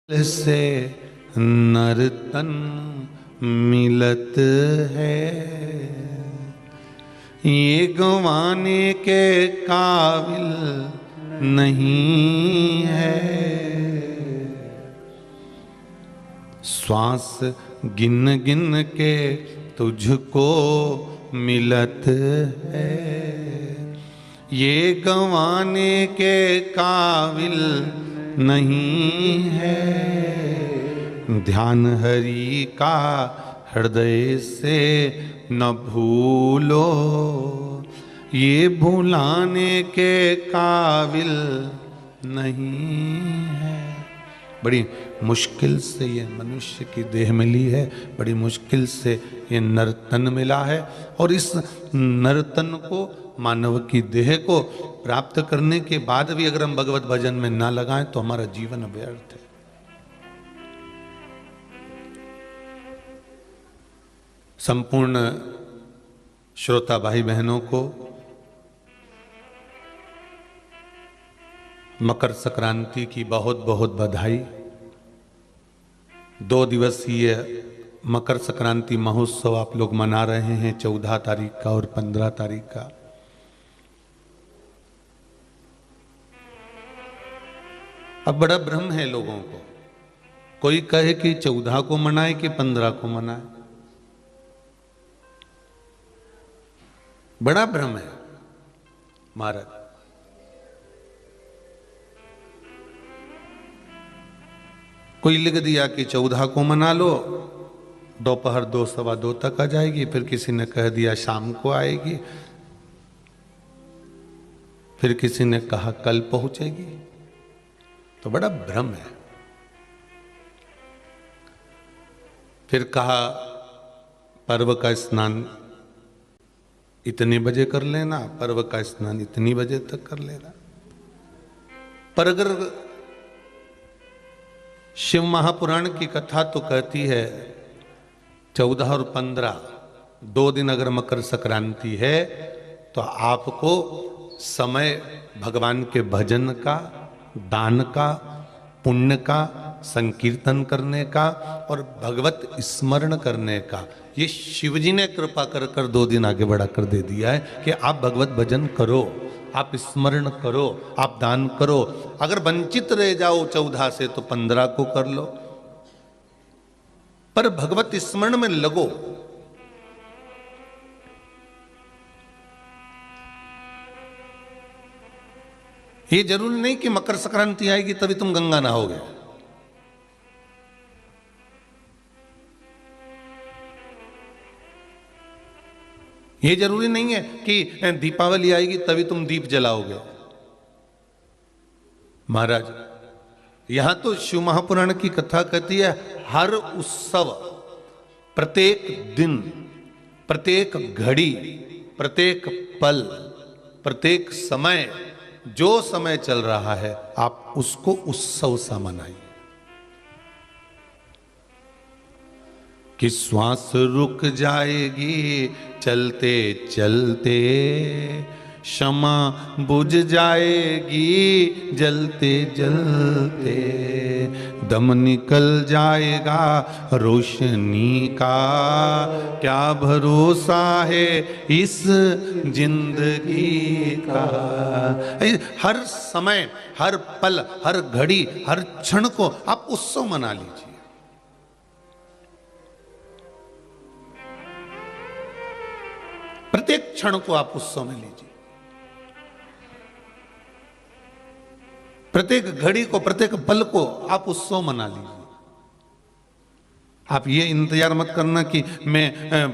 से नर्तन मिलत है, ये गंवाने के काबिल नहीं है। श्वास गिन गिन के तुझको मिलत है, ये गंवाने के काबिल नहीं है। ध्यान हरि का हृदय से न भूलो, ये भुलाने के काबिल नहीं है। बड़ी मुश्किल से ये मनुष्य की देह मिली है, बड़ी मुश्किल से ये नर्तन मिला है, और इस नर्तन को, मानव की देह को प्राप्त करने के बाद भी अगर हम भगवत भजन में ना लगाएं तो हमारा जीवन व्यर्थ है। संपूर्ण श्रोता भाई बहनों को मकर संक्रांति की बहुत बहुत बधाई। 2 दिवसीय मकर संक्रांति महोत्सव आप लोग मना रहे हैं, 14 तारीख का और 15 तारीख का। अब बड़ा भ्रम है लोगों को, कोई कहे कि 14 को मनाए कि 15 को मनाए, बड़ा भ्रम है महाराज। कोई लिख दिया कि 14 को मना लो, दोपहर 2 सवा 2 तक आ जाएगी, फिर किसी ने कह दिया शाम को आएगी, फिर किसी ने कहा कल पहुंचेगी, तो बड़ा भ्रम है। फिर कहा पर्व का स्नान इतने बजे कर लेना, पर्व का स्नान इतनी बजे तक कर लेना। पर अगर शिव महापुराण की कथा तो कहती है 14 और 15 2 दिन अगर मकर संक्रांति है तो आपको समय भगवान के भजन का, दान का, पुण्य का, संकीर्तन करने का और भगवत स्मरण करने का, ये शिवजी ने कृपा कर कर 2 दिन आगे बढ़ा कर दे दिया है कि आप भगवत भजन करो, आप स्मरण करो, आप दान करो। अगर वंचित रह जाओ 14 से तो 15 को कर लो, पर भगवत स्मरण में लगो। ये जरूरी नहीं कि मकर संक्रांति आएगी तभी तुम गंगा नहाओगे। ये जरूरी नहीं है कि दीपावली आएगी तभी तुम दीप जलाओगे। महाराज, यहां तो शिव महापुराण की कथा कहती है हर उत्सव, प्रत्येक दिन, प्रत्येक घड़ी, प्रत्येक पल, प्रत्येक समय, जो समय चल रहा है आप उसको उत्सव सा मनाइए। कि श्वास रुक जाएगी चलते चलते, क्षमा बुझ जाएगी जलते जलते, दम निकल जाएगा रोशनी का, क्या भरोसा है इस जिंदगी का। हर समय, हर पल, हर घड़ी, हर क्षण को आप उत्सव मना लीजिए। प्रत्येक क्षण को आप उत्सव में लीजिए, प्रत्येक घड़ी को, प्रत्येक पल को आप उत्सव मना लीजिए। आप ये इंतजार मत करना कि मैं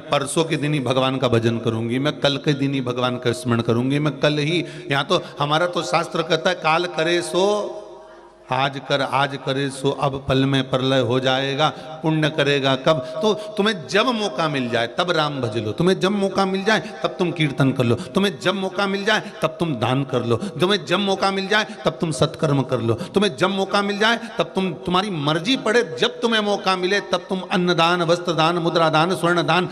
परसों के दिन ही भगवान का भजन करूंगी, मैं कल के दिन ही भगवान का स्मरण करूंगी, मैं कल ही। यहां तो हमारा तो शास्त्र कहता है काल करे सो आज कर, आज करे सो अब पल में प्रलय हो जाएगा। पुण्य करेगा कब? तो तुम्हें जब मौका मिल जाए तब राम भज लो, तुम्हें जब मौका मिल जाए तब तुम कीर्तन कर लो, तुम्हें जब मौका मिल जाए तब तुम दान कर लो, तुम्हें जब मौका मिल जाए तब तुम सत्कर्म कर लो, तुम्हें जब मौका मिल जाए तब तुम, तुम्हारी मर्जी पड़े, जब तुम्हें मौका मिले तब तुम अन्नदान, वस्त्र दान, मुद्रा दान, स्वर्ण दान,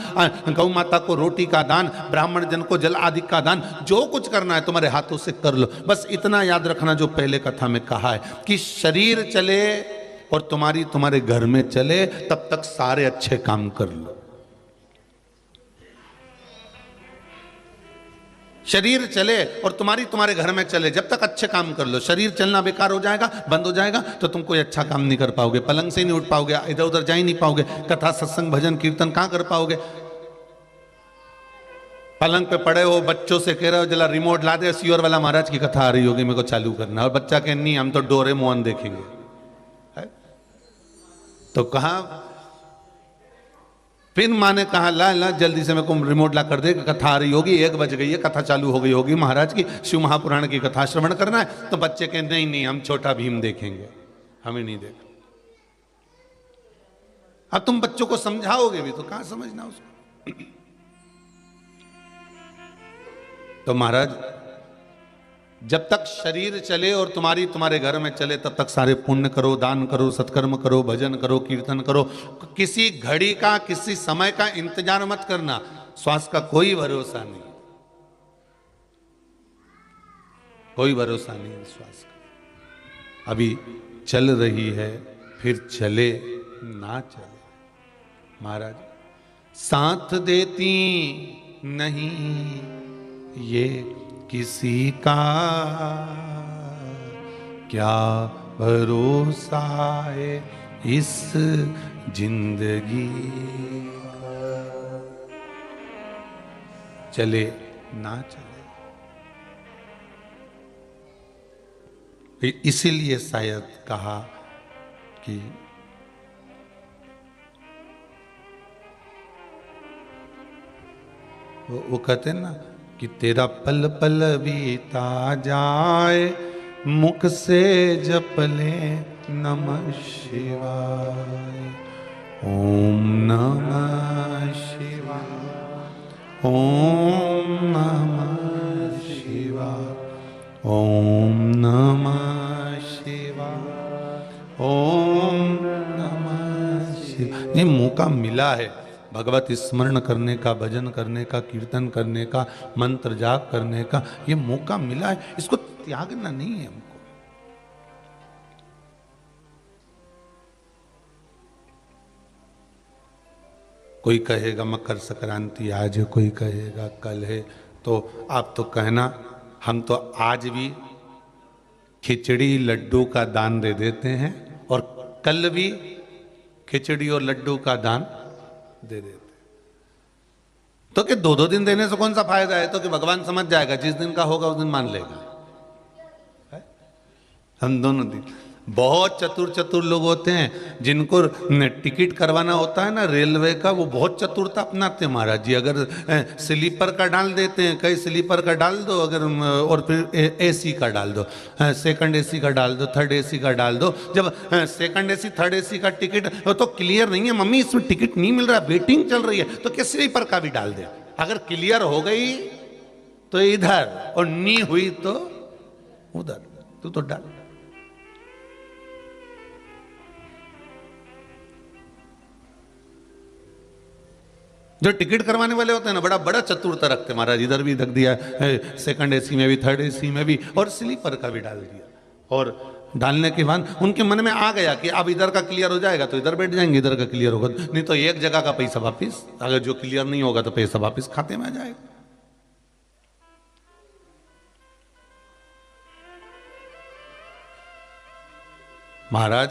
गौ माता को रोटी का दान, ब्राह्मण जन को जल आदि का दान, जो कुछ करना है तुम्हारे हाथों से कर लो। बस इतना याद रखना जो पहले कथा में कहा है कि शरीर चले और तुम्हारे घर में चले तब तक सारे अच्छे काम कर लो। शरीर चले और तुम्हारे घर में चले, जब तक अच्छे काम कर लो। शरीर चलना बेकार हो जाएगा, बंद हो जाएगा, तो तुम कोई अच्छा काम नहीं कर पाओगे, पलंग से नहीं उठ पाओगे, इधर उधर जा ही नहीं पाओगे, कथा सत्संग भजन कीर्तन कहां कर पाओगे। पलंग पे पड़े हो, बच्चों से कह रहे हो जला रिमोट ला दे, सियोर वाला महाराज की कथा आ रही होगी, मेरे को चालू करना, और बच्चा कह नहीं हम तो डोरेमोन देखेंगे, है? तो कहा, फिर माँ ने कहा ला ला जल्दी से मेरे को रिमोट ला कर दे, कथा आ रही होगी, 1 बज गई है, कथा चालू हो गई होगी महाराज की, शिव महापुराण की कथा श्रवण करना है। तो बच्चे कहे नहीं नहीं हम छोटा भीम देखेंगे, हमें नहीं देखा। अब तुम बच्चों को समझाओगे भी तो कहां समझना उसको। तो महाराज जब तक शरीर चले और तुम्हारे घर में चले तब तक सारे पुण्य करो, दान करो, सत्कर्म करो, भजन करो, कीर्तन करो। किसी घड़ी का, किसी समय का इंतजार मत करना, श्वास का कोई भरोसा नहीं, कोई भरोसा नहीं श्वास का। अभी चल रही है, फिर चले ना चले। महाराज साथ देती नहीं ये किसी का, क्या भरोसा है इस जिंदगी का। चले ना चले, इसीलिए शायद कहा कि वो कहते हैं ना कि तेरा पल पल बीता जाए, मुख से जप ले नमः शिवाय, ओम नमः शिवाय, ओम नमः शिवाय, ओम नमः शिवाय, ओम नमः शिवाय। ये मौका मिला है भगवत स्मरण करने का, भजन करने का, कीर्तन करने का, मंत्र जाप करने का, ये मौका मिला है, इसको त्यागना नहीं है हमको। कोई कहेगा मकर संक्रांति आज है, कोई कहेगा कल है, तो आप तो कहना हम तो आज भी खिचड़ी लड्डू का दान दे देते हैं और कल भी खिचड़ी और लड्डू का दान दे देते। तो कि 2-2 दिन देने से कौन सा फायदा है, तो कि भगवान समझ जाएगा, जिस दिन का होगा उस दिन मान लेगा, है? हम दोनों दिन। बहुत चतुर लोग होते हैं जिनको टिकट करवाना होता है ना रेलवे का, वो बहुत चतुरता अपनाते हैं महाराज जी। अगर स्लीपर का डाल देते हैं, कई स्लीपर का डाल दो, अगर और फिर एसी का डाल दो, सेकंड एसी का डाल दो, थर्ड एसी का डाल दो। जब सेकंड एसी थर्ड एसी का टिकट तो क्लियर नहीं है, मम्मी इसमें टिकट नहीं मिल रहा, वेटिंग चल रही है, तो क्या स्लीपर का भी डाल दे। अगर क्लियर हो गई तो इधर और नहीं हुई तो उधर, तू तो डाल। जो टिकट करवाने वाले होते हैं ना, बड़ा बड़ा चतुरता रखते हैं महाराज, इधर भी रख दिया, सेकंड एसी में भी, थर्ड एसी में भी, और स्लीपर का भी डाल दिया। और डालने के बाद उनके मन में आ गया कि अब इधर का क्लियर हो जाएगा तो इधर बैठ जाएंगे, इधर का क्लियर होगा नहीं तो एक जगह का पैसा वापिस, अगर जो क्लियर नहीं होगा तो पैसा वापिस खाते में आ जाएगा। महाराज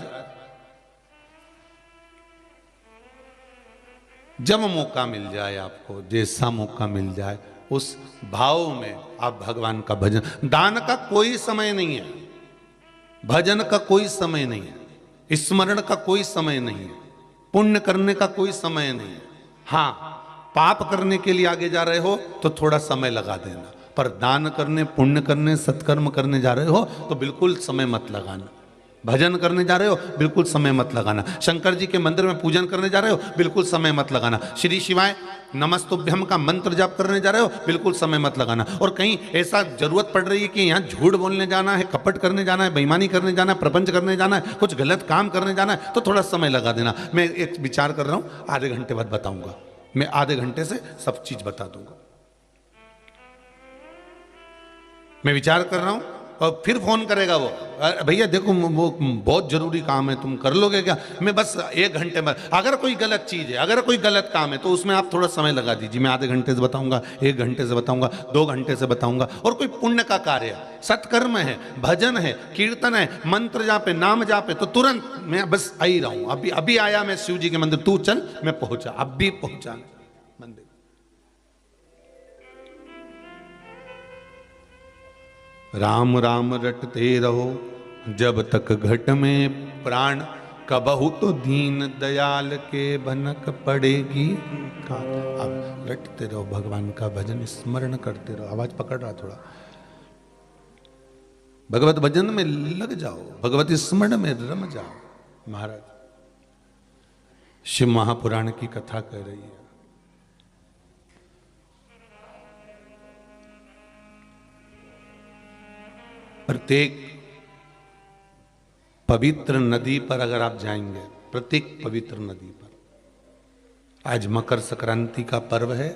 जब मौका मिल जाए आपको, जैसा मौका मिल जाए, उस भाव में आप भगवान का भजन, दान का कोई समय नहीं है, भजन का कोई समय नहीं है, स्मरण का कोई समय नहीं है, पुण्य करने का कोई समय नहीं है। हाँ, पाप करने के लिए आगे जा रहे हो तो थोड़ा समय लगा देना, पर दान करने, पुण्य करने, सत्कर्म करने जा रहे हो तो बिल्कुल समय मत लगाना। भजन करने जा रहे हो बिल्कुल समय मत लगाना। शंकर जी के मंदिर में पूजन करने जा रहे हो बिल्कुल समय मत लगाना। श्री शिवाय नमस्तुभ्यम का मंत्र जाप करने जा रहे हो बिल्कुल समय मत लगाना। और कहीं ऐसा जरूरत पड़ रही है कि यहाँ झूठ बोलने जाना है, कपट करने जाना है, बेईमानी करने जाना है, प्रपंच करने जाना है, कुछ गलत काम करने जाना है, तो थोड़ा समय लगा देना। मैं एक विचार कर रहा हूँ, आधे घंटे बाद बताऊंगा, मैं आधे घंटे से सब चीज बता दूंगा। मैं विचार कर रहा हूं, और फिर फोन करेगा वो, भैया देखो वो बहुत जरूरी काम है, तुम कर लोगे क्या? मैं बस 1 घंटे में, अगर कोई गलत चीज है, अगर कोई गलत काम है तो उसमें आप थोड़ा समय लगा दीजिए, मैं आधे घंटे से बताऊंगा, 1 घंटे से बताऊंगा, 2 घंटे से बताऊंगा। और कोई पुण्य का कार्य है, सत्कर्म है, भजन है, कीर्तन है, मंत्र जापे, नाम जापे, तो तुरंत मैं बस आ ही रहा हूं, अभी अभी आया मैं शिव जी के मंदिर, तू चल, मैं पहुंचा, अब भी पहुंचा मंदिर। राम राम रटते रहो जब तक घट में प्राण, कबहु तो दीन दयाल के भनक पड़ेगी। अब रटते रहो, भगवान का भजन स्मरण करते रहो। आवाज पकड़ रहा थोड़ा, भगवत भजन में लग जाओ, भगवत स्मरण में रम जाओ। महाराज शिव महापुराण की कथा कह रही है, प्रत्येक पवित्र नदी पर अगर आप जाएंगे, प्रत्येक पवित्र नदी पर, आज मकर संक्रांति का पर्व है,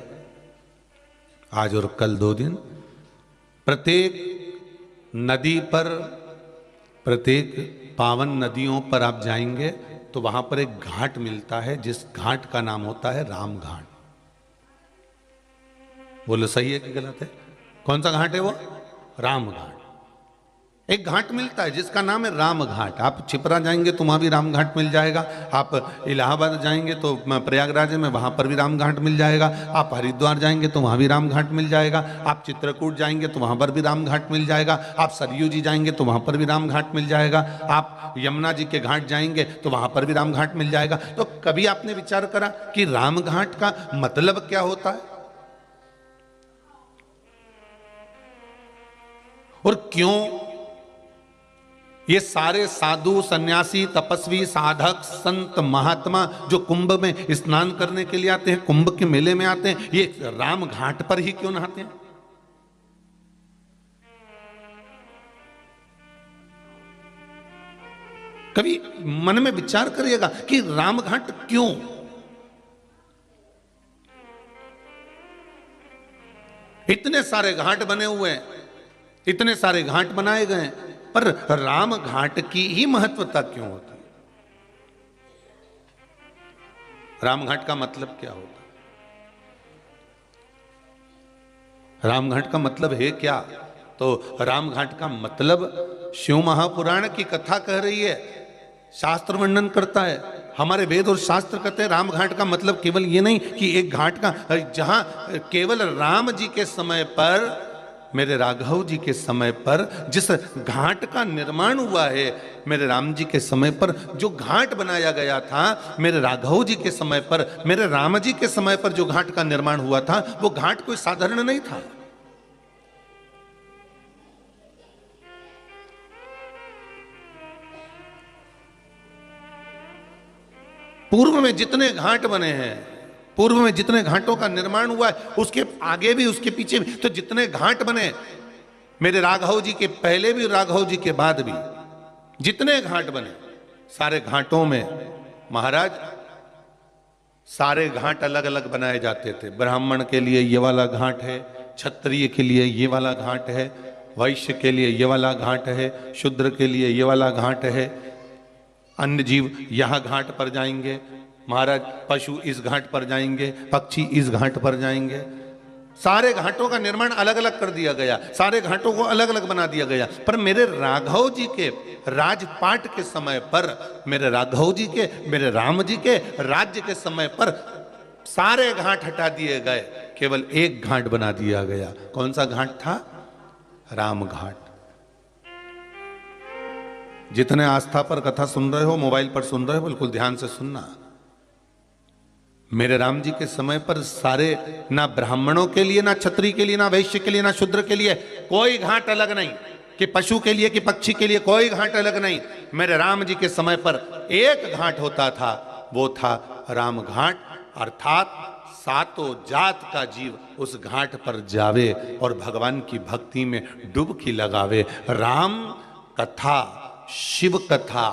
आज और कल 2 दिन, प्रत्येक नदी पर, प्रत्येक पावन नदियों पर आप जाएंगे तो वहां पर एक घाट मिलता है, जिस घाट का नाम होता है राम घाट। बोलो सही है कि गलत है? कौन सा घाट है वो? राम घाट। एक घाट मिलता है जिसका नाम है राम घाट। आप छिपरा जाएंगे तो वहां भी राम घाट मिल जाएगा, आप इलाहाबाद जाएंगे तो प्रयागराज में वहां पर भी राम घाट मिल जाएगा, आप हरिद्वार जाएंगे तो वहां भी राम घाट मिल जाएगा, आप चित्रकूट जाएंगे तो वहां पर भी राम घाट मिल जाएगा, आप सरयू जी जाएंगे तो वहां पर भी राम घाट मिल जाएगा, आप यमुना जी के घाट जाएंगे तो वहां पर भी राम घाट मिल जाएगा। तो कभी आपने विचार करा कि राम घाट का मतलब क्या होता है और क्यों ये सारे साधु, सन्यासी, तपस्वी, साधक, संत, महात्मा जो कुंभ में स्नान करने के लिए आते हैं, कुंभ के मेले में आते हैं, ये राम घाट पर ही क्यों नहाते हैं? कभी मन में विचार करिएगा कि राम घाट क्यों? इतने सारे घाट बने हुए हैं, इतने सारे घाट बनाए गए हैं, पर राम घाट की ही महत्वता क्यों होती है? राम घाट का मतलब क्या होता है? राम घाट का मतलब है क्या? तो राम घाट का मतलब शिव महापुराण की कथा कह रही है, शास्त्र वर्णन करता है, हमारे वेद और शास्त्र कहते हैं राम घाट का मतलब केवल ये नहीं कि एक घाट का, जहां केवल राम जी के समय पर, मेरे राघव जी के समय पर जिस घाट का निर्माण हुआ है, मेरे राम जी के समय पर जो घाट बनाया गया था, मेरे राघव जी के समय पर, मेरे राम जी के समय पर जो घाट का निर्माण हुआ था, वो घाट कोई साधारण नहीं था। पूर्व में जितने घाट बने हैं, पूर्व में जितने घाटों का निर्माण हुआ है, उसके आगे भी, उसके पीछे भी, तो जितने घाट बने, मेरे राघव जी के पहले भी, राघव जी के बाद भी जितने घाट बने, सारे घाटों में महाराज, सारे घाट अलग अलग बनाए जाते थे। ब्राह्मण के लिए ये वाला घाट है, क्षत्रिय के लिए ये वाला घाट है, वैश्य के लिए ये वाला घाट है, शूद्र के लिए ये वाला घाट है, अन्य जीव यहाँ घाट पर जाएंगे महाराज, पशु इस घाट पर जाएंगे, पक्षी इस घाट पर जाएंगे। सारे घाटों का निर्माण अलग अलग कर दिया गया, सारे घाटों को अलग अलग बना दिया गया। पर मेरे राघव जी के राजपाट के समय पर, मेरे राघव जी के, मेरे राम जी के राज्य के समय पर सारे घाट हटा दिए गए, केवल एक घाट बना दिया गया। कौन सा घाट था? राम घाट। जितने आस्था पर कथा सुन रहे हो, मोबाइल पर सुन रहे हो, बिल्कुल ध्यान से सुनना। मेरे राम जी के समय पर सारे, ना ब्राह्मणों के लिए, ना क्षत्रिय के लिए, ना वैश्य के लिए, ना शूद्र के लिए कोई घाट अलग नहीं, कि पशु के लिए, कि पक्षी के लिए कोई घाट अलग नहीं। मेरे राम जी के समय पर एक घाट होता था, वो था राम घाट, अर्थात सातों जात का जीव उस घाट पर जावे और भगवान की भक्ति में डुबकी लगावे। राम कथा, शिव कथा,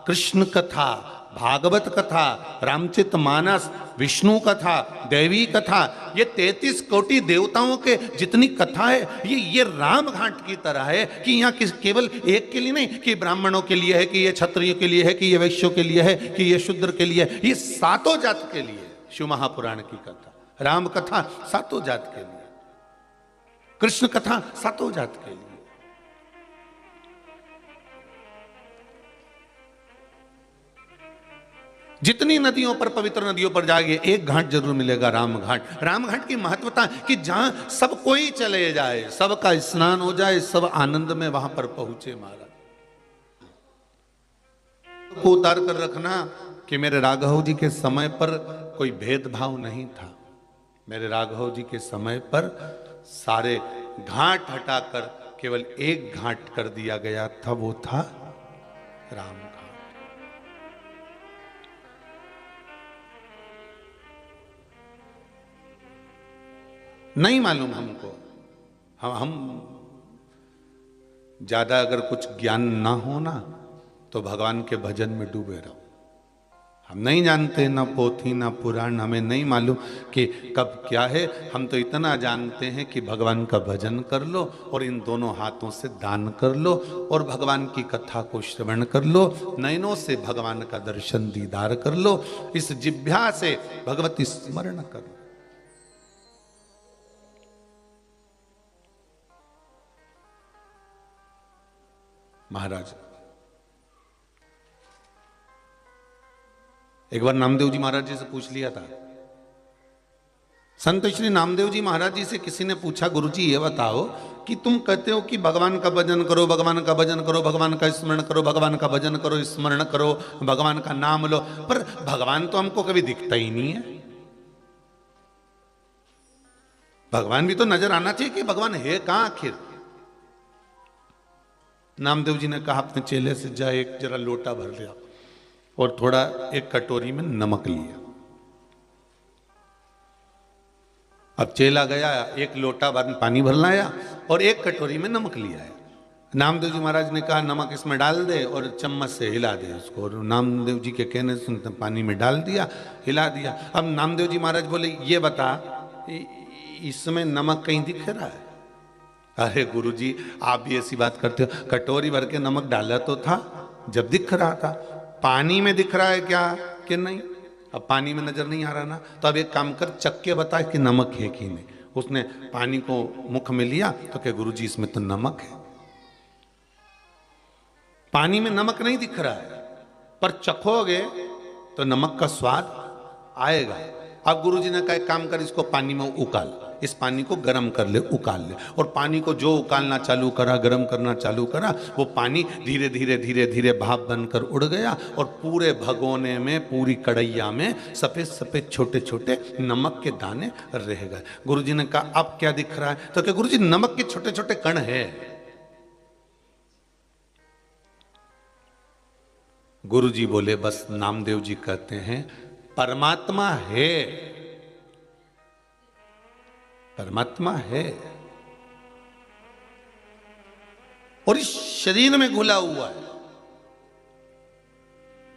कृष्ण कथा, भागवत कथा, रामचित मानस, विष्णु कथा, दैवी कथा, ये 33 कोटि देवताओं के जितनी कथा है, ये राम घाट की तरह है कि यहाँ केवल एक के लिए नहीं, कि ब्राह्मणों के लिए है, कि ये क्षत्रियों के लिए है, कि ये वैश्यों के लिए है, कि ये शूद्र के लिए है, ये सातों जात के लिए। शिव महापुराण की कथा, राम कथा सातों जात के लिए, कृष्ण कथा सातों जात के लिए। जितनी नदियों पर, पवित्र नदियों पर जाइए, एक घाट जरूर मिलेगा, राम घाट। राम घाट की महत्वता कि जहां सब कोई चले जाए, सबका स्नान हो जाए, सब आनंद में वहां पर पहुंचे महाराज। को उतार कर रखना कि मेरे राघव जी के समय पर कोई भेदभाव नहीं था। मेरे राघव जी के समय पर सारे घाट हटाकर केवल एक घाट कर दिया गया था, वो था राम घाट। नहीं मालूम हमको, हम ज्यादा अगर कुछ ज्ञान ना हो ना तो भगवान के भजन में डूबे रहो। हम नहीं जानते, ना पोथी ना पुराण, हमें नहीं मालूम कि कब क्या है। हम तो इतना जानते हैं कि भगवान का भजन कर लो और इन दोनों हाथों से दान कर लो और भगवान की कथा को श्रवण कर लो, नयनों से भगवान का दर्शन दीदार कर लो, इस जिह्वा से भगवती स्मरण करो। महाराज, एक बार नामदेव जी महाराज जी से पूछ लिया था। संत श्री नामदेव जी महाराज जी से किसी ने पूछा, गुरुजी ये बताओ कि तुम कहते हो कि भगवान का भजन करो, भगवान का भजन करो, भगवान का स्मरण करो, भगवान का भजन करो, स्मरण करो, भगवान का नाम लो, पर भगवान तो हमको कभी दिखता ही नहीं है। भगवान भी तो नजर आना चाहिए कि भगवान है कहां आखिर। नामदेव जी ने कहा, अपने चेले से जा एक जरा लोटा भर लिया और थोड़ा एक कटोरी में नमक लिया। अब चेला गया, एक लोटा पानी भर लाया और एक कटोरी में नमक लिया है। नामदेव जी महाराज ने कहा, नमक इसमें डाल दे और चम्मच से हिला दे उसको। और नामदेव जी के कहने से पानी में डाल दिया, हिला दिया। अब नामदेव जी महाराज बोले, ये बता इसमें नमक कहीं दिख रहा है? अरे गुरुजी, आप भी ऐसी बात करते हो, कटोरी भर के नमक डाला तो था जब दिख रहा था। पानी में दिख रहा है क्या कि नहीं? अब पानी में नजर नहीं आ रहा ना, तो अब एक काम कर, चख के बता कि नमक है कि नहीं। उसने पानी को मुख में लिया तो क्या, गुरुजी इसमें तो नमक है। पानी में नमक नहीं दिख रहा है, पर चखोगे तो नमक का स्वाद आएगा। अब गुरुजी ने कहा, एक काम कर, इसको पानी में उकाल, इस पानी को गर्म कर ले, उकाल ले। और पानी को जो उकालना चालू करा, गर्म करना चालू करा, वो पानी धीरे धीरे धीरे धीरे भाप बनकर उड़ गया और पूरे भगोने में, पूरी कढ़ैया में सफेद सफेद छोटे छोटे नमक के दाने रह गए। गुरुजी ने कहा, अब क्या दिख रहा है? तो क्या गुरुजी, नमक के छोटे छोटे कण है। गुरुजी बोले, बस नामदेव जी कहते हैं, परमात्मा है, परमात्मा है और इस शरीर में घुला हुआ है।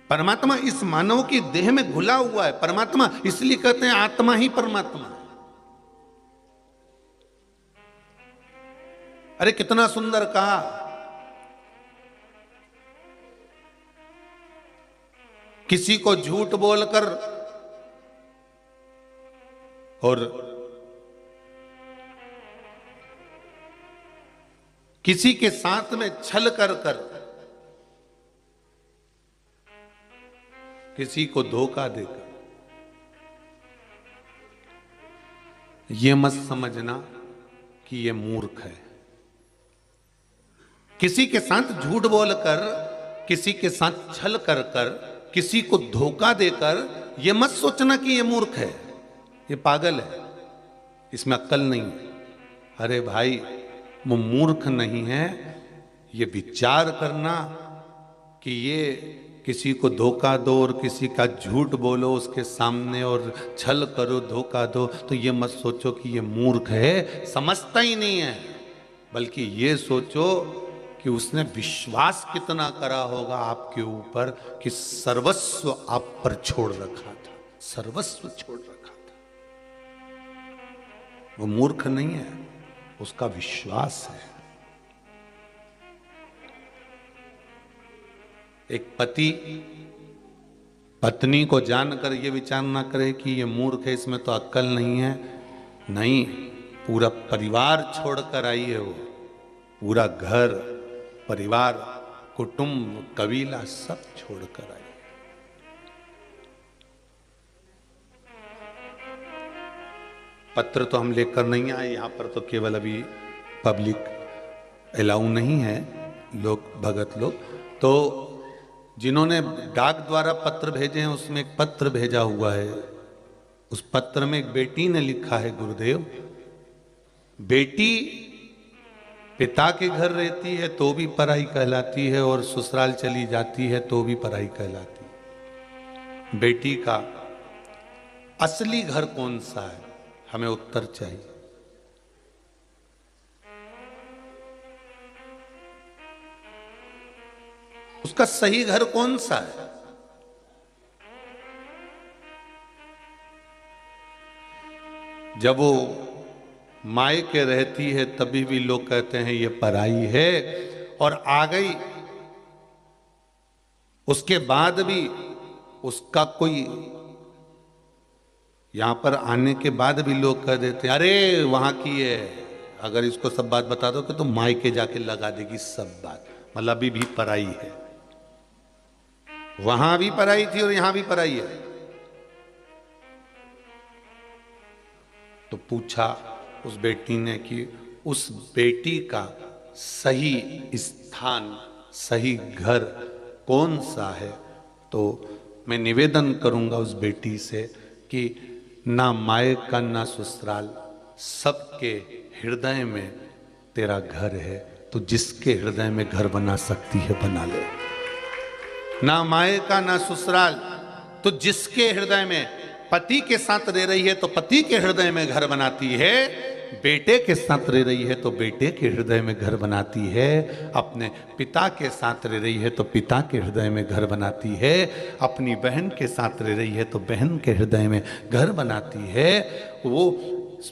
परमात्मा इस मानव की देह में घुला हुआ है। परमात्मा इसलिए कहते हैं आत्मा ही परमात्मा है। अरे कितना सुंदर कहा। किसी को झूठ बोलकर और किसी के साथ में छल कर किसी को धोखा देकर, यह मत समझना कि यह मूर्ख है। किसी के साथ झूठ बोलकर, किसी के साथ छल कर किसी को धोखा देकर, यह मत सोचना कि यह मूर्ख है, यह पागल है, इसमें अक्ल नहीं है। अरे भाई, वो मूर्ख नहीं है, ये विचार करना कि ये किसी को धोखा दो और किसी का झूठ बोलो उसके सामने और छल करो, धोखा दो, तो ये मत सोचो कि ये मूर्ख है, समझता ही नहीं है। बल्कि ये सोचो कि उसने विश्वास कितना करा होगा आपके ऊपर कि सर्वस्व आप पर छोड़ रखा था, सर्वस्व छोड़ रखा था। वो मूर्ख नहीं है, उसका विश्वास है। एक पति पत्नी को जानकर ये विचार ना करे कि ये मूर्ख है, इसमें तो अक्ल नहीं है। नहीं, पूरा परिवार छोड़कर आई है वो, पूरा घर परिवार कुटुंब कबीला सब छोड़कर आई। पत्र तो हम लेकर नहीं आए, यहां पर तो केवल अभी पब्लिक अलाउ नहीं है, लोग भगत लोग। तो जिन्होंने डाक द्वारा पत्र भेजे हैं उसमें एक पत्र भेजा हुआ है। उस पत्र में एक बेटी ने लिखा है, गुरुदेव, बेटी पिता के घर रहती है तो भी पराई कहलाती है और ससुराल चली जाती है तो भी पराई कहलाती है। बेटी का असली घर कौन सा है, हमें उत्तर चाहिए। उसका सही घर कौन सा है? जब वो मायके रहती है तभी भी लोग कहते हैं ये पराई है, और आ गई उसके बाद भी उसका कोई, यहां पर आने के बाद भी लोग कह देते हैं अरे वहां की है। अगर इसको सब बात बता दो तो मायके जाके लगा देगी सब बात, मतलब अभी भी पराई है। वहां भी पराई थी और यहां भी पराई है। तो पूछा उस बेटी ने कि उस बेटी का सही स्थान, सही घर कौन सा है? तो मैं निवेदन करूंगा उस बेटी से कि ना मायका ना ससुराल, सबके हृदय में तेरा घर है। तो जिसके हृदय में घर बना सकती है बना ले। ना मायका ना ससुराल, तो जिसके हृदय में पति के साथ रह रही है तो पति के हृदय में घर बनाती है, बेटे के साथ रह रही है तो बेटे के हृदय में घर बनाती है, अपने पिता के साथ रह रही है तो पिता के हृदय में घर बनाती है, अपनी बहन के साथ रह रही है तो बहन के हृदय में घर बनाती है। वो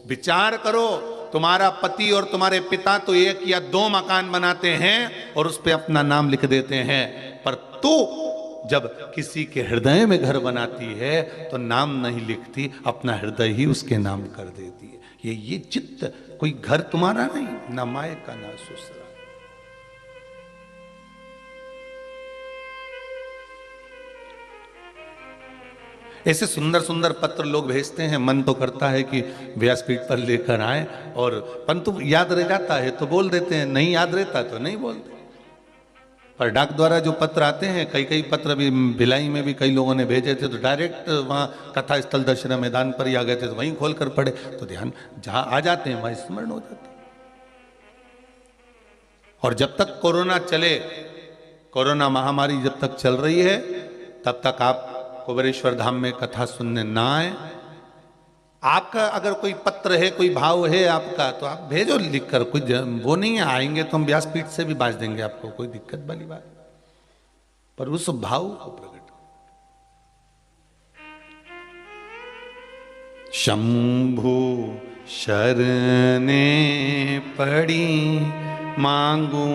विचार करो, तुम्हारा पति और तुम्हारे पिता तो एक या दो मकान बनाते हैं और उस पर अपना नाम लिख देते हैं, पर तू जब किसी के हृदय में घर बनाती है तो नाम नहीं लिखती, अपना हृदय ही उसके नाम कर देती है। ये चित्त, कोई घर तुम्हारा नहीं, ना मायका ना ससुराल। ऐसे सुंदर सुंदर पत्र लोग भेजते हैं, मन तो करता है कि व्यासपीठ पर लेकर आए, और परंतु याद रह जाता है तो बोल देते हैं, नहीं याद रहता तो नहीं बोलते। पर डाक द्वारा जो पत्र आते हैं, कई पत्र भी भिलाई में भी कई लोगों ने भेजे थे, तो डायरेक्ट वहाँ कथा स्थल दशहरा मैदान पर ही आ गए थे, तो वहीं खोल कर पढ़े तो ध्यान जहाँ आ जाते हैं वहीं स्मरण हो जाते हैं। और जब तक कोरोना चले, कोरोना महामारी जब तक चल रही है, तब तक आप कुबेरेश्वर धाम में कथा सुनने ना आए। आपका अगर कोई पत्र है, कोई भाव है आपका, तो आप भेजो लिखकर, कोई वो नहीं है, आएंगे तो हम व्यासपीठ से भी बाज देंगे आपको, कोई दिक्कत वाली बात, पर उस भाव को प्रकट। शंभु शरणे पड़ी मांगू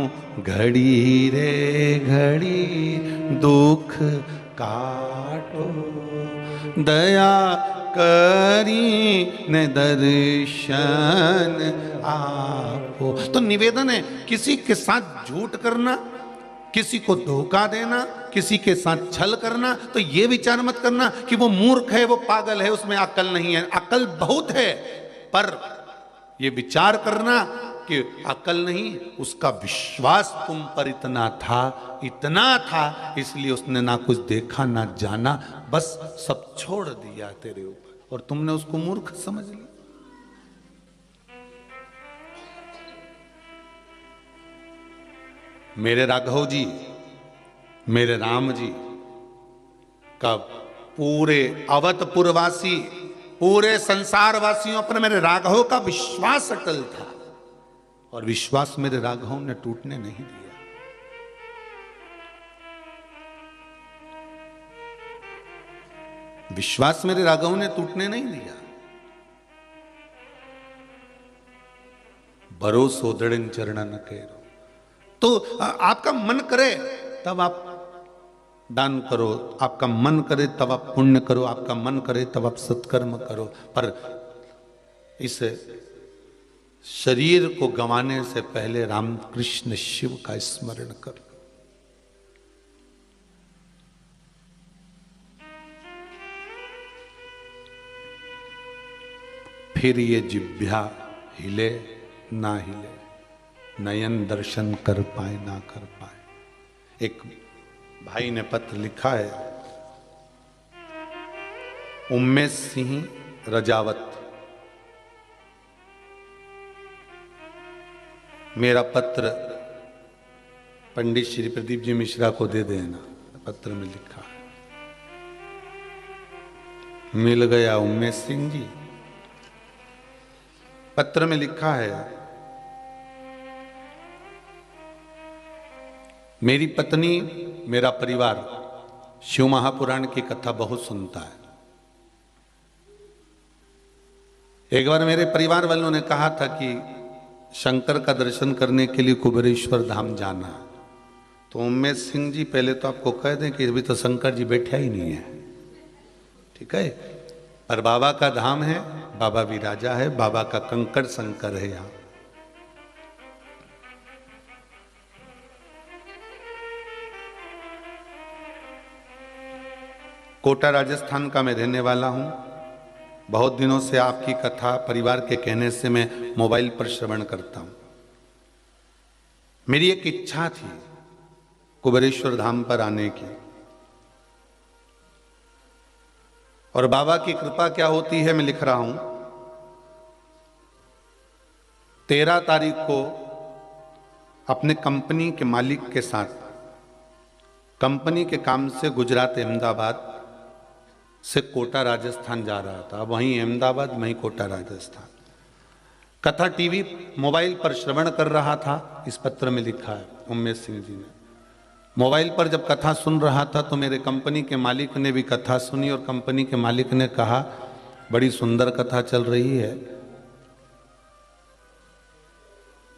घड़ी रे घड़ी, दुख काटो दया करी ने दर्शन आपो। तो निवेदन है, किसी के साथ झूठ करना, किसी को धोखा देना, किसी के साथ छल करना, तो ये विचार मत करना कि वो मूर्ख है, वो पागल है, उसमें अक्ल नहीं है। अक्ल बहुत है, पर ये विचार करना कि अक्ल नहीं, उसका विश्वास तुम पर इतना था, इसलिए उसने ना कुछ देखा ना जाना, बस सब छोड़ दिया तेरे ऊपर, और तुमने उसको मूर्ख समझ लिया। मेरे राघव जी, मेरे राम जी का पूरे अवधपुरवासी, पूरे संसार वासियों पर मेरे राघव का विश्वास अटल था, और विश्वास मेरे राघव ने टूटने नहीं दिया। विश्वास मेरे राघव ने टूटने नहीं दिया। भरोसो दृढ़ चरणन केरो। तो आपका मन करे तब आप दान करो, आपका मन करे तब आप पुण्य करो, आपका मन करे तब आप सत्कर्म करो, पर इस शरीर को गंवाने से पहले रामकृष्ण शिव का स्मरण करो। फिर ये जिह्वा हिले ना हिले, नयन दर्शन कर पाए ना कर पाए। एक भाई ने पत्र लिखा है, उम्मेश सिंह रजावत, मेरा पत्र पंडित श्री प्रदीप जी मिश्रा को दे देना। पत्र में लिखा है, मिल गया उम्मेश सिंह जी। पत्र में लिखा है, मेरी पत्नी मेरा परिवार शिव महापुराण की कथा बहुत सुनता है। एक बार मेरे परिवार वालों ने कहा था कि शंकर का दर्शन करने के लिए कुबेरेश्वर धाम जाना है। तो उम्मेश सिंह जी पहले तो आपको कह दें कि अभी तो शंकर जी बैठा ही नहीं है, ठीक है, पर बाबा का धाम है, बाबा भी राजा है, बाबा का कंकड़ शंकर है यहां। कोटा राजस्थान का मैं रहने वाला हूं। बहुत दिनों से आपकी कथा परिवार के कहने से मैं मोबाइल पर श्रवण करता हूं। मेरी एक इच्छा थी कुबेरेश्वर धाम पर आने की, और बाबा की कृपा क्या होती है मैं लिख रहा हूं। 13 तारीख को अपने कंपनी के मालिक के साथ कंपनी के काम से गुजरात अहमदाबाद से कोटा राजस्थान जा रहा था। वहीं अहमदाबाद वहीं कोटा राजस्थान। कथा टीवी मोबाइल पर श्रवण कर रहा था। इस पत्र में लिखा है उम्मेश सिंह जी ने, मोबाइल पर जब कथा सुन रहा था तो मेरे कंपनी के मालिक ने भी कथा सुनी, और कंपनी के मालिक ने कहा बड़ी सुंदर कथा चल रही है।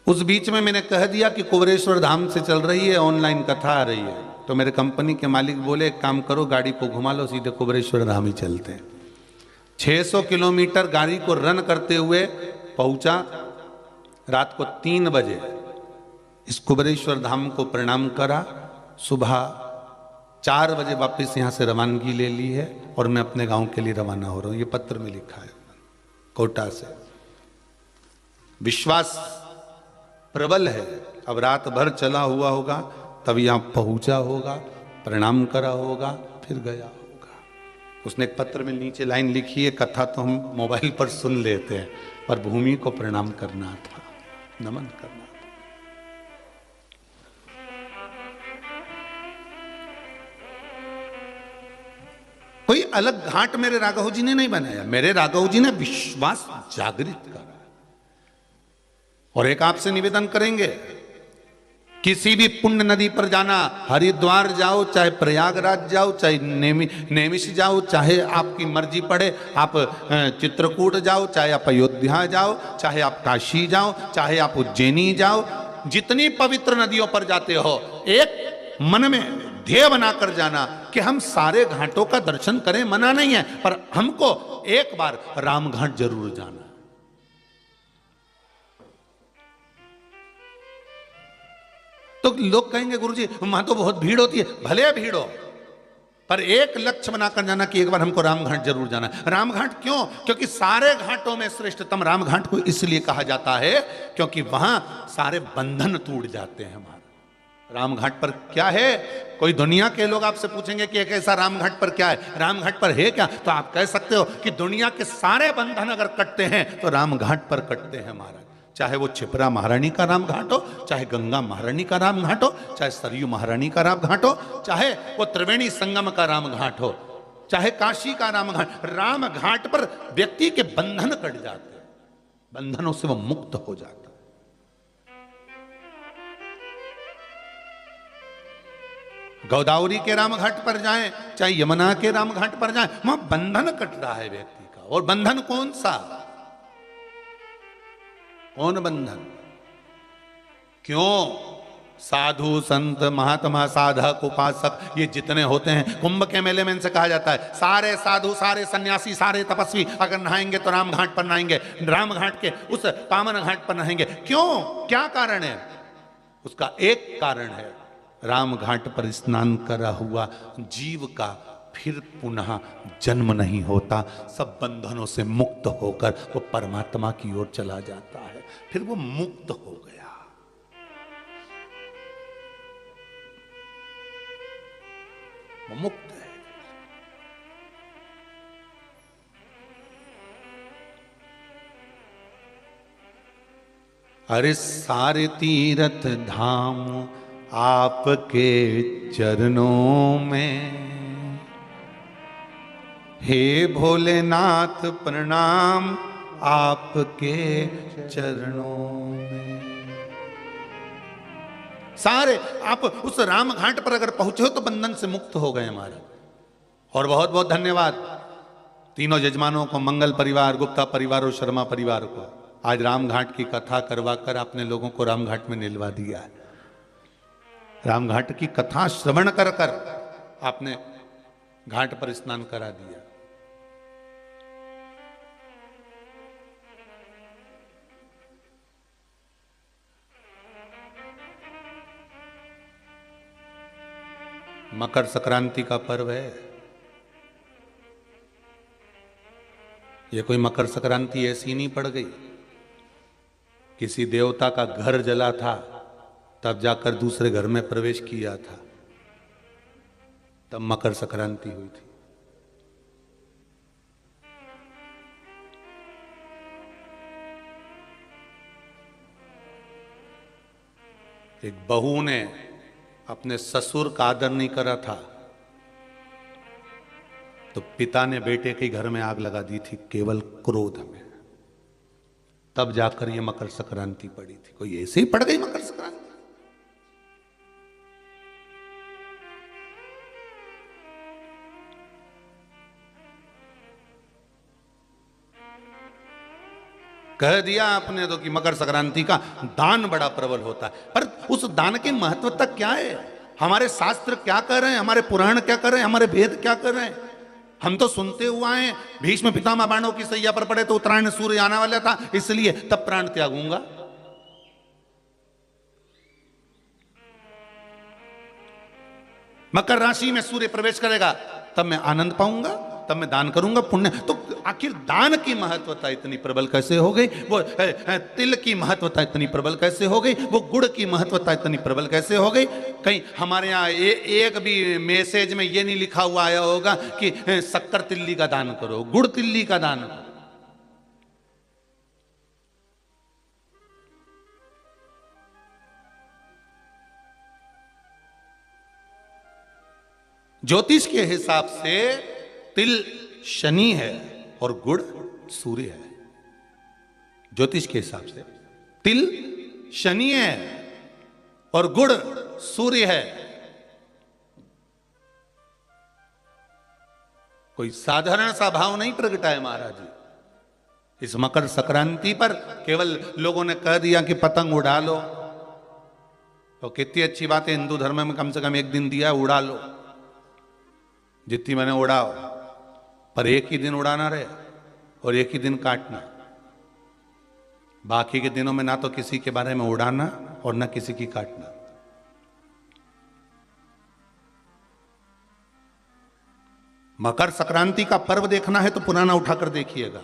उस बीच में मैंने कह दिया कि कुबेरेश्वर धाम से चल रही है, ऑनलाइन कथा आ रही है। तो मेरे कंपनी के मालिक बोले एक काम करो, गाड़ी को घुमा लो, सीधे कुबेरेश्वर धाम ही चलते हैं। 600 किलोमीटर गाड़ी को रन करते हुए पहुंचा। रात को 3 बजे इस कुबेरेश्वर धाम को प्रणाम करा। सुबह 4 बजे वापस यहां से रवानगी ले ली है, और मैं अपने गांव के लिए रवाना हो रहा हूं। ये पत्र में लिखा है कोटा से। विश्वास प्रबल है। अब रात भर चला हुआ होगा, तब यहां पहुंचा होगा, प्रणाम करा होगा, फिर गया होगा। उसने एक पत्र में नीचे लाइन लिखी है, कथा तो हम मोबाइल पर सुन लेते हैं, पर भूमि को प्रणाम करना था, नमन करना था। कोई अलग घाट मेरे राघव जी ने नहीं बनाया, मेरे राघव जी ने विश्वास जागृत करा। और एक आपसे निवेदन करेंगे, किसी भी पुण्य नदी पर जाना, हरिद्वार जाओ, चाहे प्रयागराज जाओ, चाहे नेमिष जाओ, चाहे आपकी मर्जी पड़े, आप चित्रकूट जाओ, चाहे आप अयोध्या जाओ, चाहे आप काशी जाओ, चाहे आप उज्जैनी जाओ, जितनी पवित्र नदियों पर जाते हो, एक मन में ध्येय बनाकर जाना कि हम सारे घाटों का दर्शन करें, मना नहीं है, पर हमको एक बार राम घाट जरूर जाना। तो लोग कहेंगे गुरुजी वहां तो बहुत भीड़ होती है, भले भीड़ हो, पर एक लक्ष्य बनाकर जाना कि एक बार हमको रामघाट जरूर जाना है। रामघाट क्यों? क्योंकि सारे घाटों में श्रेष्ठतम रामघाट को इसलिए कहा जाता है क्योंकि वहां सारे बंधन टूट जाते हैं। हमारे रामघाट पर क्या है? कोई दुनिया के लोग आपसे पूछेंगे कि एक ऐसा रामघाट पर क्या है, रामघाट पर है क्या, तो आप कह सकते हो कि दुनिया के सारे बंधन अगर कटते हैं तो रामघाट पर कटते हैं महाराज। चाहे वो छिपरा महारानी का राम घाट हो, चाहे गंगा महारानी का राम घाट हो, चाहे सरयू महारानी का राम घाट हो, चाहे वो त्रिवेणी संगम का राम घाट हो, चाहे काशी का राम घाट। राम घाट पर व्यक्ति के बंधन कट जाते हैं, बंधनों से वो मुक्त हो जाता है। गोदावरी के राम घाट पर जाएं, चाहे यमुना के राम घाट पर जाएं, वहां बंधन कट रहा है व्यक्ति का। और बंधन कौन सा? कौन बंधन? क्यों? साधु संत महात्मा साधक उपासक ये जितने होते हैं, कुंभ के मेले में इनसे कहा जाता है सारे साधु सारे सन्यासी सारे तपस्वी अगर नहाएंगे तो राम घाट पर नहाएंगे, राम घाट के उस पावन घाट पर नहाएंगे। क्यों? क्या कारण है? उसका एक कारण है, राम घाट पर स्नान करा हुआ जीव का फिर पुनः जन्म नहीं होता, सब बंधनों से मुक्त होकर वो परमात्मा की ओर चला जाता है, फिर वो मुक्त हो गया। वो मुक्त है। अरे सारे तीर्थ धाम आपके चरणों में, हे भोलेनाथ प्रणाम आपके चरणों में। सारे आप उस राम घाट पर अगर पहुंचे हो तो बंधन से मुक्त हो गए हमारे। और बहुत बहुत धन्यवाद तीनों यजमानों को, मंगल परिवार, गुप्ता परिवार और शर्मा परिवार को। आज राम घाट की कथा करवा कर आपने लोगों को राम घाट में निलवा दिया है। राम घाट की कथा श्रवण कर कर आपने घाट पर स्नान करा दिया। मकर संक्रांति का पर्व है। ये कोई मकर संक्रांति ऐसी नहीं पड़ गई, किसी देवता का घर जला था तब जाकर दूसरे घर में प्रवेश किया था, तब मकर संक्रांति हुई थी। एक बहू ने अपने ससुर का आदर नहीं करा था तो पिता ने बेटे के घर में आग लगा दी थी, केवल क्रोध में। तब जाकर ये मकर संक्रांति पड़ी थी। कोई ऐसे ही पड़ गई मकर संक्रांति? कह दिया आपने तो कि मकर संक्रांति का दान बड़ा प्रबल होता है, पर उस दान की महत्वता क्या है? हमारे शास्त्र क्या कर रहे हैं, हमारे पुराण क्या कर रहे हैं, हमारे वेद क्या कर रहे हैं? हम तो सुनते हुआ हैं भीष्म पितामह बाणों की सैया पर पड़े तो उत्तरायण सूर्य आने वाला था इसलिए तब प्राण त्यागूंगा। मकर राशि में सूर्य प्रवेश करेगा तब मैं आनंद पाऊंगा, तब मैं दान करूंगा पुण्य। तो आखिर दान की महत्वता इतनी प्रबल कैसे हो गई? वो तिल की महत्वता इतनी प्रबल कैसे हो गई? वो गुड़ की महत्वता इतनी प्रबल कैसे हो गई? कहीं हमारे यहाँ एक भी मैसेज में ये नहीं लिखा हुआ आया होगा कि शक्कर तिल्ली का दान करो, गुड़ तिल्ली का दान करो। ज्योतिष के हिसाब से तिल शनि है और गुड़ सूर्य है। ज्योतिष के हिसाब से तिल शनि है और गुड़ सूर्य है। कोई साधारण सा भाव नहीं प्रगटा है महाराज जी। इस मकर संक्रांति पर केवल लोगों ने कह दिया कि पतंग उड़ा लो, तो कितनी अच्छी बात है, हिंदू धर्म में कम से कम एक दिन दिया, उड़ा लो जितनी मैंने उड़ाओ, पर एक ही दिन उड़ाना रहे और एक ही दिन काटना। बाकी के दिनों में ना तो किसी के बारे में उड़ाना और ना किसी की काटना। मकर संक्रांति का पर्व देखना है तो पुराना उठाकर देखिएगा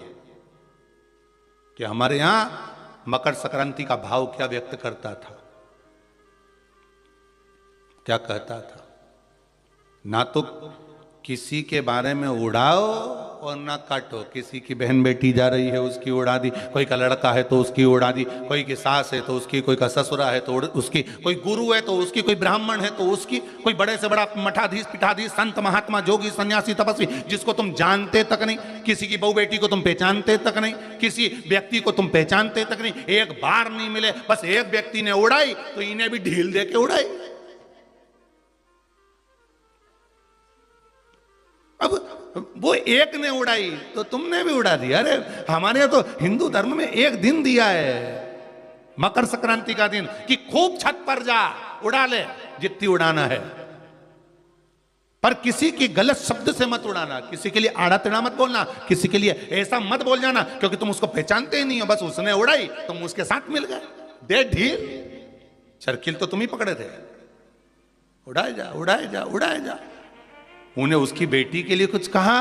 कि हमारे यहां मकर संक्रांति का भाव क्या व्यक्त करता था, क्या कहता था। ना तो किसी के बारे में उड़ाओ और ना काटो। किसी की बहन बेटी जा रही है उसकी उड़ा दी, कोई का लड़का है तो उसकी उड़ा दी, कोई की सास है तो उसकी, कोई का ससुरा है तो उसकी, कोई गुरु है तो उसकी, कोई ब्राह्मण है तो उसकी, कोई बड़े से बड़ा मठाधीश पीठाधीश संत महात्मा जोगी सन्यासी तपस्वी जिसको तुम जानते तक नहीं, किसी की बहू बेटी को तुम पहचानते तक नहीं, किसी व्यक्ति को तुम पहचानते तक नहीं, एक बार नहीं मिले, बस एक व्यक्ति ने उड़ाई तो इन्हें भी ढील दे के उड़ाई। अब वो एक ने उड़ाई तो तुमने भी उड़ा दिया। अरे हमारे यहाँ तो हिंदू धर्म में एक दिन दिया है, मकर संक्रांति का दिन, कि खूब छत पर जा उड़ा ले जितनी उड़ाना है, पर किसी की गलत शब्द से मत उड़ाना, किसी के लिए आड़ा टेढ़ा मत बोलना, किसी के लिए ऐसा मत बोल जाना क्योंकि तुम उसको पहचानते ही नहीं हो, बस उसने उड़ाई तुम उसके साथ मिल गए। दे ढील, सर्किल तो तुम ही पकड़े थे। उड़ाए जा उड़ाए जा उड़ाए जा। उन्हें उसकी बेटी के लिए कुछ कहा,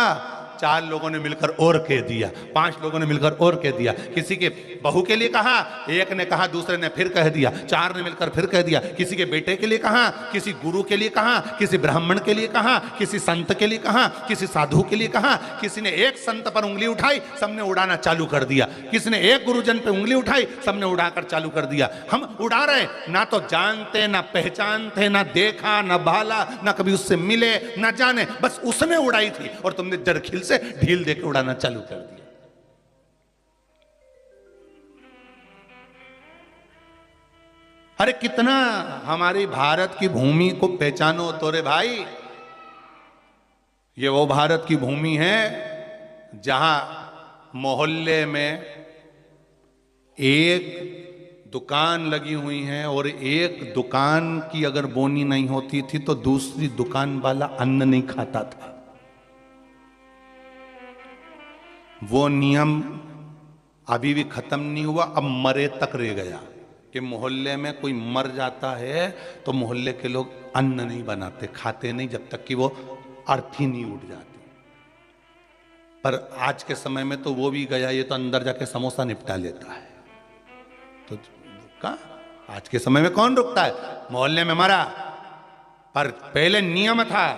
4 लोगों ने मिलकर और कह दिया, 5 लोगों ने मिलकर और कह दिया। किसी के बहू के लिए कहा, एक ने कहा, दूसरे ने फिर कह दिया, 4 ने मिलकर फिर कह दिया। किसी के बेटे के लिए कहा, किसी गुरु के लिए कहा, किसी ब्राह्मण के लिए कहा, किसी संत के लिए कहा, किसी साधु के लिए कहा। किसी ने एक संत पर उंगली उठाई, सबने उड़ाना चालू कर दिया। किसी ने एक गुरुजन पर उंगली उठाई, सबने उड़ाकर चालू कर दिया। हम उड़ा रहे, ना तो जानते ना पहचानते, ना देखा ना भाला, ना कभी उससे मिले ना जाने, बस उसने उड़ाई थी और तुमने जरखिल से ढील देकर उड़ाना चालू कर दिया। अरे कितना हमारी भारत की भूमि को पहचानो तो रे भाई। ये वो भारत की भूमि है जहां मोहल्ले में एक दुकान लगी हुई है और एक दुकान की अगर बोनी नहीं होती थी तो दूसरी दुकान वाला अन्न नहीं खाता था। वो नियम अभी भी खत्म नहीं हुआ, अब मरे तक रह गया कि मोहल्ले में कोई मर जाता है तो मोहल्ले के लोग अन्न नहीं बनाते, खाते नहीं जब तक कि वो अर्थी नहीं उठ जाती। पर आज के समय में तो वो भी गया, ये तो अंदर जाके समोसा निपटा लेता है। तो कहाँ, आज के समय में कौन रुकता है? मोहल्ले में मरा, पर पहले नियम था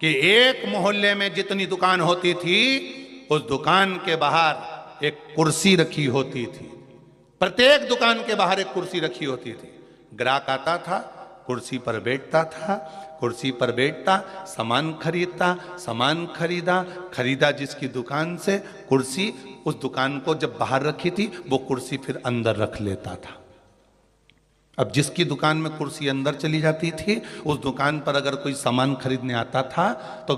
कि एक मोहल्ले में जितनी दुकान होती थी उस दुकान के बाहर एक कुर्सी रखी होती थी। प्रत्येक दुकान के बाहर एक कुर्सी रखी होती थी। ग्राहक आता था, कुर्सी पर बैठता था, कुर्सी पर बैठता, सामान खरीदता, सामान खरीदा जिसकी दुकान से, कुर्सी उस दुकान को जब बाहर रखी थी वो कुर्सी फिर अंदर रख लेता था। अब जिसकी दुकान में कुर्सी अंदर चली जाती थी उस दुकान पर अगर कोई सामान खरीदने आता था तो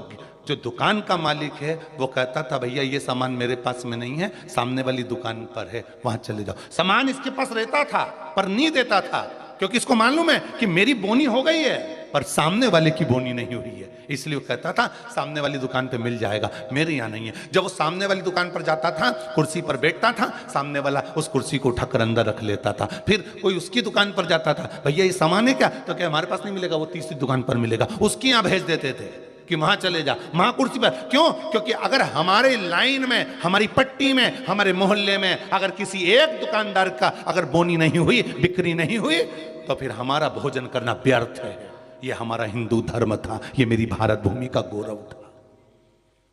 जो दुकान का मालिक है वो कहता था भैया ये सामान मेरे पास में नहीं है, सामने वाली दुकान पर है, वहां चले जाओ। सामान इसके पास रहता था पर नहीं देता था क्योंकि इसको मालूम है कि मेरी बोनी हो गई है पर सामने वाले की बोनी नहीं हुई है, इसलिए वो कहता था सामने वाली दुकान पे मिल जाएगा, मेरे यहाँ नहीं है। जब वो सामने वाली दुकान पर जाता था, कुर्सी पर बैठता था, सामने वाला उस कुर्सी को उठाकर अंदर रख लेता था। फिर कोई उसकी दुकान पर जाता था, भैया ये सामान है क्या? तो क्या हमारे पास नहीं मिलेगा, वो तीसरी दुकान पर मिलेगा, उसकी यहाँ भेज देते थे कि वहां चले जा, वहां कुर्सी पर। क्यों? क्योंकि अगर हमारे लाइन में, हमारी पट्टी में, हमारे मोहल्ले में अगर किसी एक दुकानदार का अगर बोनी नहीं हुई, बिक्री नहीं हुई, तो फिर हमारा भोजन करना व्यर्थ है। ये हमारा हिंदू धर्म था, ये मेरी भारत भूमि का गौरव था।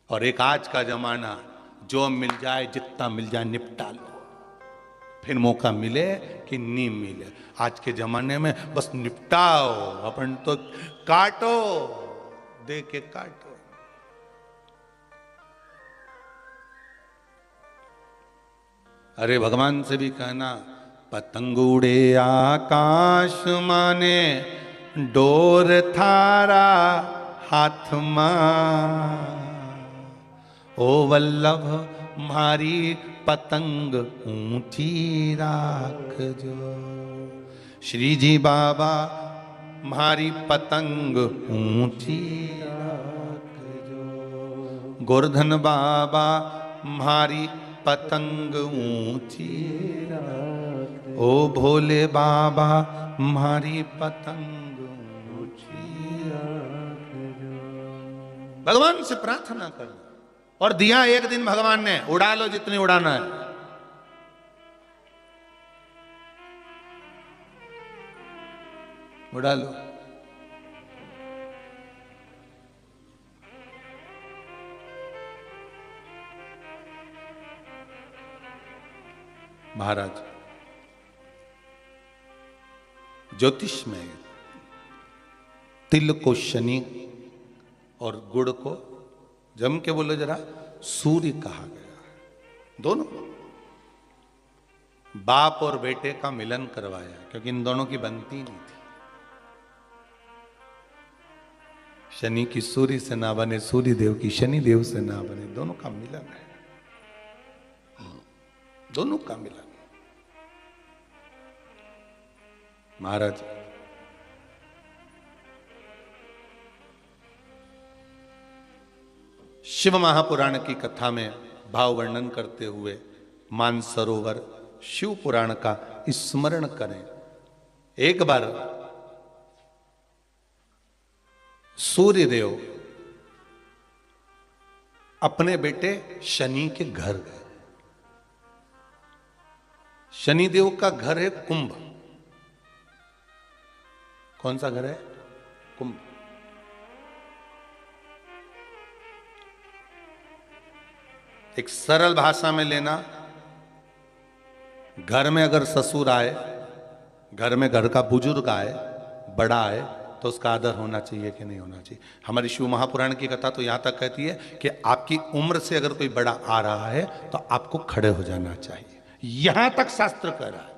और एक आज का जमाना, जो मिल जाए जितना मिल जाए निपटा लो, फिर मौका मिले कि नहीं मिले। आज के जमाने में बस निपटाओ, अपन तो काटो, दे के काटो। अरे भगवान से भी कहना, पतंग उड़े आकाश माने, डोर थारा हाथ मां, ओ वल्लभ मारी पतंग ऊंची राख जो। श्री जी बाबा मारी पतंग ऊंची राख जो, गोवर्धन बाबा मारी पतंग ऊंची राख, ओ भोले बाबा मारी पतंग ऊंची राख जो। भगवान से प्रार्थना कर, और दिया एक दिन भगवान ने, उड़ा लो जितनी उड़ाना है। उड़ा लो। महाराज ज्योतिष में तिल को शनि और गुड़ को जम के बोलो जरा सूर्य कहा गया है। दोनों बाप और बेटे का मिलन करवाया क्योंकि इन दोनों की बनती नहीं थी। शनि की सूर्य से ना बने, सूर्य देव की शनि देव से ना बने, दोनों का मिलन है, दोनों का मिलन। महाराज शिव महापुराण की कथा में भाव वर्णन करते हुए मानसरोवर शिव पुराण का स्मरण करें। एक बार सूर्यदेव अपने बेटे शनि के घर गए। शनिदेव का घर है कुंभ। कौन सा घर है? कुंभ। एक सरल भाषा में लेना, घर में अगर ससुर आए, घर में घर का बुजुर्ग आए, बड़ा आए, तो उसका आदर होना चाहिए कि नहीं होना चाहिए। हमारी शिव महापुराण की कथा तो यहां तक कहती है कि आपकी उम्र से अगर कोई बड़ा आ रहा है तो आपको खड़े हो जाना चाहिए, यहां तक शास्त्र कह रहा है।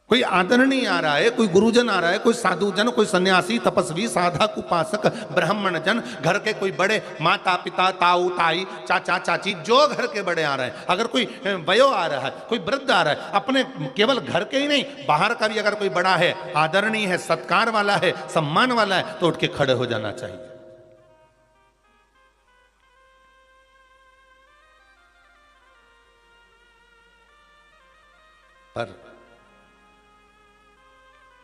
कोई आदरणीय आ रहा है, कोई गुरुजन आ रहा है, कोई साधु जन, कोई सन्यासी, तपस्वी, साधक, उपासक, ब्राह्मण जन, घर के कोई बड़े, माता पिता, ताऊ ताई, चाचा चाची, जो घर के बड़े आ रहे हैं, अगर कोई वयो आ रहा है, कोई वृद्ध आ रहा है, अपने केवल घर के ही नहीं बाहर का भी अगर कोई बड़ा है, आदरणीय है, सत्कार वाला है, सम्मान वाला है, तो उठ के खड़े हो जाना चाहिए। पर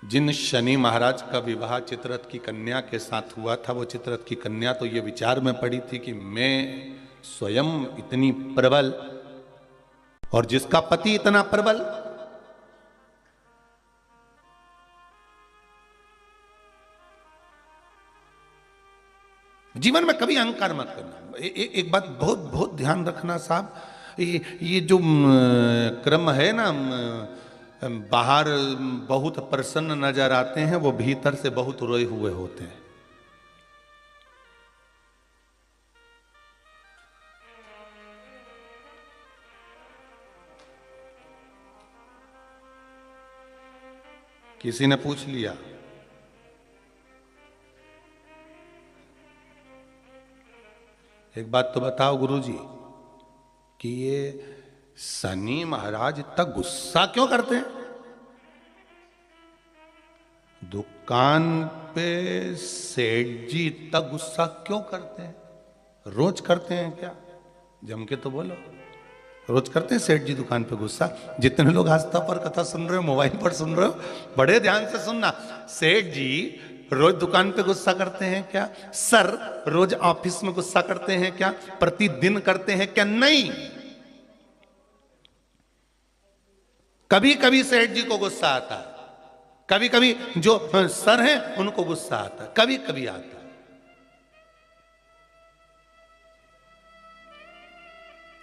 जिन शनि महाराज का विवाह चित्ररथ की कन्या के साथ हुआ था, वो चित्ररथ की कन्या तो ये विचार में पड़ी थी कि मैं स्वयं इतनी प्रबल और जिसका पति इतना प्रबल, जीवन में कभी अहंकार मत करना। एक बात बहुत बहुत ध्यान रखना साहब, ये जो क्रम है ना, बाहर बहुत प्रसन्न नजर आते हैं, वो भीतर से बहुत रोए हुए होते हैं। किसी ने पूछ लिया, एक बात तो बताओ गुरुजी कि ये शनि महाराज इतना गुस्सा क्यों करते हैं? दुकान पे सेठ जी इतना गुस्सा क्यों करते हैं? रोज करते हैं क्या? जम के तो बोलो, रोज करते हैं सेठ जी दुकान पे गुस्सा? जितने लोग आस्था पर कथा सुन रहे हो, मोबाइल पर सुन रहे हो, बड़े ध्यान से सुनना। सेठ जी रोज दुकान पे गुस्सा करते हैं क्या? सर रोज ऑफिस में गुस्सा करते हैं क्या? प्रतिदिन करते हैं क्या? नहीं। कभी कभी सेठ जी को गुस्सा आता है, कभी कभी जो सर हैं उनको गुस्सा आता है, कभी कभी आता है,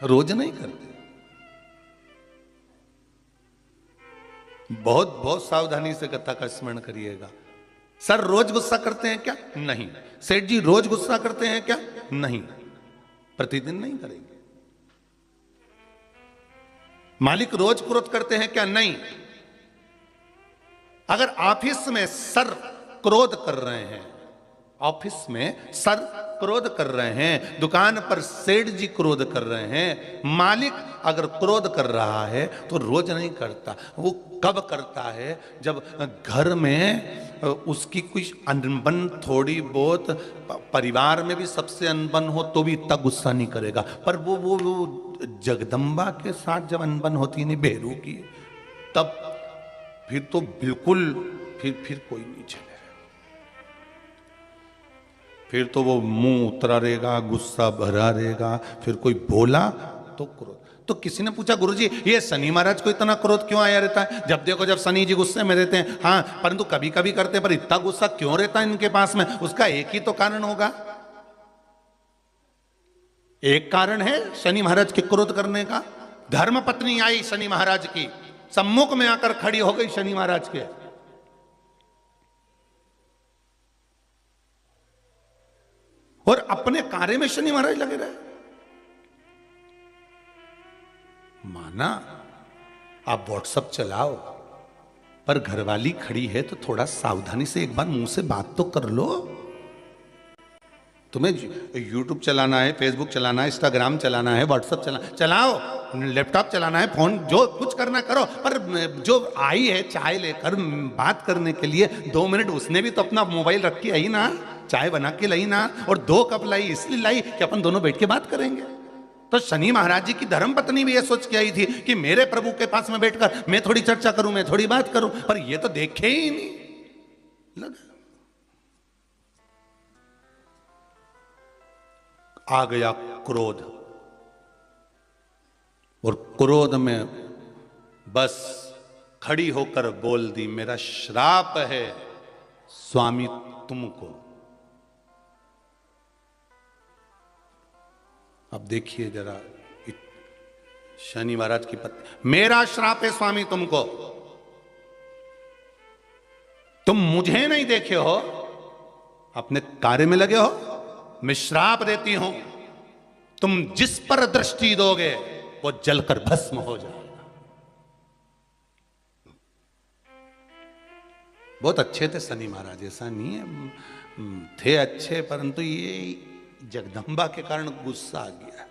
रोज नहीं करते। बहुत बहुत सावधानी से कथा का स्मरण करिएगा। सर रोज गुस्सा करते हैं क्या? नहीं। सेठ जी रोज गुस्सा करते हैं क्या? नहीं। प्रतिदिन नहीं करेंगे। मालिक रोज क्रोध करते हैं क्या? नहीं। अगर ऑफिस में सर क्रोध कर रहे हैं, ऑफिस में सर क्रोध कर रहे हैं, दुकान पर सेठ जी क्रोध कर रहे हैं, मालिक अगर क्रोध कर रहा है तो रोज नहीं करता। वो कब करता है? जब घर में उसकी कुछ अनबन थोड़ी बहुत, परिवार में भी सबसे अनबन हो तो भी इतना गुस्सा नहीं करेगा। पर वो जगदम्बा के साथ जब अनबन होती नहीं बेरू की, तब फिर तो बिल्कुल फिर कोई नहीं चले। फिर तो वो मुंह उतरा रहेगा, गुस्सा भरा रहेगा, फिर कोई बोला तो क्रोध। तो किसी ने पूछा गुरुजी ये शनि महाराज को इतना क्रोध क्यों आया रहता है? जब देखो जब शनि जी गुस्से में रहते हैं, हाँ परंतु कभी कभी करते हैं, पर इतना गुस्सा क्यों रहता है इनके पास में? उसका एक ही तो कारण होगा। एक कारण है शनि महाराज के क्रोध करने का। धर्म पत्नी आई शनि महाराज की, सम्मुख में आकर खड़ी हो गई शनि महाराज के, और अपने कार्य में शनि महाराज लगे रहे। माना आप व्हाट्सएप चलाओ, पर घरवाली खड़ी है तो थोड़ा सावधानी से एक बार मुंह से बात तो कर लो। तुम्हें यूट्यूब चलाना है, फेसबुक चलाना है, इंस्टाग्राम चलाना है, व्हाट्सएप चलाओ, लैपटॉप चलाना है, फोन जो कुछ करना करो, पर जो आई है चाय लेकर बात करने के लिए 2 मिनट, उसने भी तो अपना मोबाइल रख के आई ना, चाय बना के लाई ना, और 2 कप लाई इसलिए लाई कि अपन दोनों बैठ के बात करेंगे। तो शनि महाराज जी की धर्म पत्नी भी ये सोच के आई थी कि मेरे प्रभु के पास में बैठकर मैं थोड़ी चर्चा करूं, मैं थोड़ी बात करूं, पर ये तो देखे ही नहीं लगा। आ गया क्रोध, और क्रोध में बस खड़ी होकर बोल दी, मेरा श्राप है स्वामी तुमको। अब देखिए जरा शनि महाराज की पत्नी, मेरा श्राप है स्वामी तुमको, तुम मुझे नहीं देखे हो, अपने कार्य में लगे हो, मैं श्राप देती हूं, तुम जिस पर दृष्टि दोगे वो जलकर भस्म हो जाएगा। बहुत अच्छे थे शनि महाराज, ऐसा नहीं है, थे अच्छे, परंतु ये जगदम्बा के कारण गुस्सा आ गया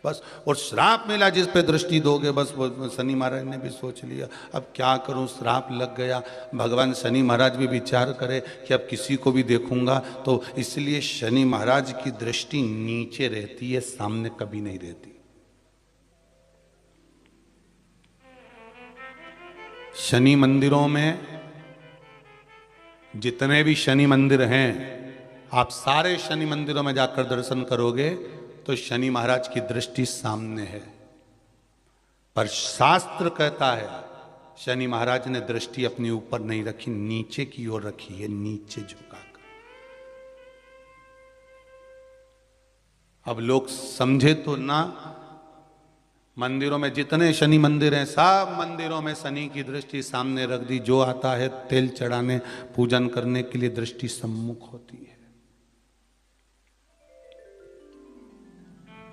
बस, और श्राप मिला जिस पे दृष्टि दोगे, बस वो शनि महाराज ने भी सोच लिया अब क्या करूं, श्राप लग गया। भगवान शनि महाराज भी विचार करे कि अब किसी को भी देखूंगा तो, इसलिए शनि महाराज की दृष्टि नीचे रहती है, सामने कभी नहीं रहती। शनि मंदिरों में जितने भी शनि मंदिर हैं, आप सारे शनि मंदिरों में जाकर दर्शन करोगे तो शनि महाराज की दृष्टि सामने है, पर शास्त्र कहता है शनि महाराज ने दृष्टि अपने ऊपर नहीं रखी, नीचे की ओर रखी है, नीचे झुकाकर। अब लोग समझे तो ना, मंदिरों में जितने शनि मंदिर हैं, सब मंदिरों में शनि की दृष्टि सामने रख दी, जो आता है तेल चढ़ाने पूजन करने के लिए दृष्टि सम्मुख होती है।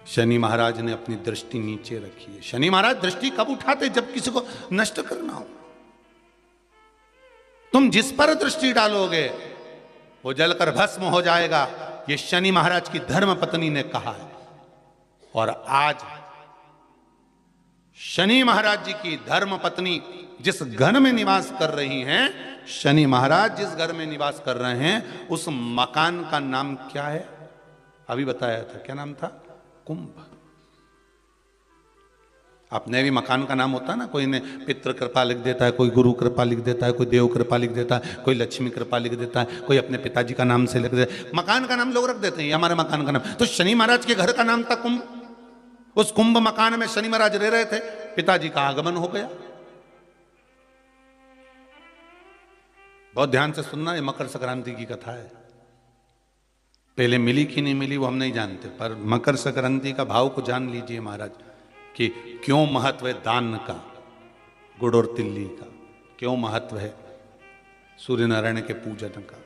शनि महाराज ने अपनी दृष्टि नीचे रखी है। शनि महाराज दृष्टि कब उठाते? जब किसी को नष्ट करना हो। तुम जिस पर दृष्टि डालोगे वो जलकर भस्म हो जाएगा, ये शनि महाराज की धर्म पत्नी ने कहा है। और आज शनि महाराज जी की धर्म पत्नी जिस घर में निवास कर रही हैं, शनि महाराज जिस घर में निवास कर रहे हैं, उस मकान का नाम क्या है? अभी बताया था, क्या नाम था? कुंभ। अपने भी मकान का नाम होता है ना, कोई ने पितृ कृपा लिख देता है, कोई गुरु कृपा लिख देता है, कोई देव कृपा लिख देता है, कोई लक्ष्मी कृपा लिख देता है, कोई अपने पिताजी का नाम से लिख देता है। मकान का नाम लोग रख देते हैं, हमारे मकान का नाम। तो शनि महाराज के घर का नाम था कुंभ। उस कुंभ मकान में शनि महाराज रह रहे थे, पिताजी का आगमन हो गया। बहुत ध्यान से सुनना, ये मकर संक्रांति की कथा है। पहले मिली कि नहीं मिली वो हम नहीं जानते, पर मकर संक्रांति का भाव को जान लीजिए महाराज, कि क्यों महत्व है दान का, गुड़ और तिल्ली का, क्यों महत्व है सूर्य नारायण के पूजन का।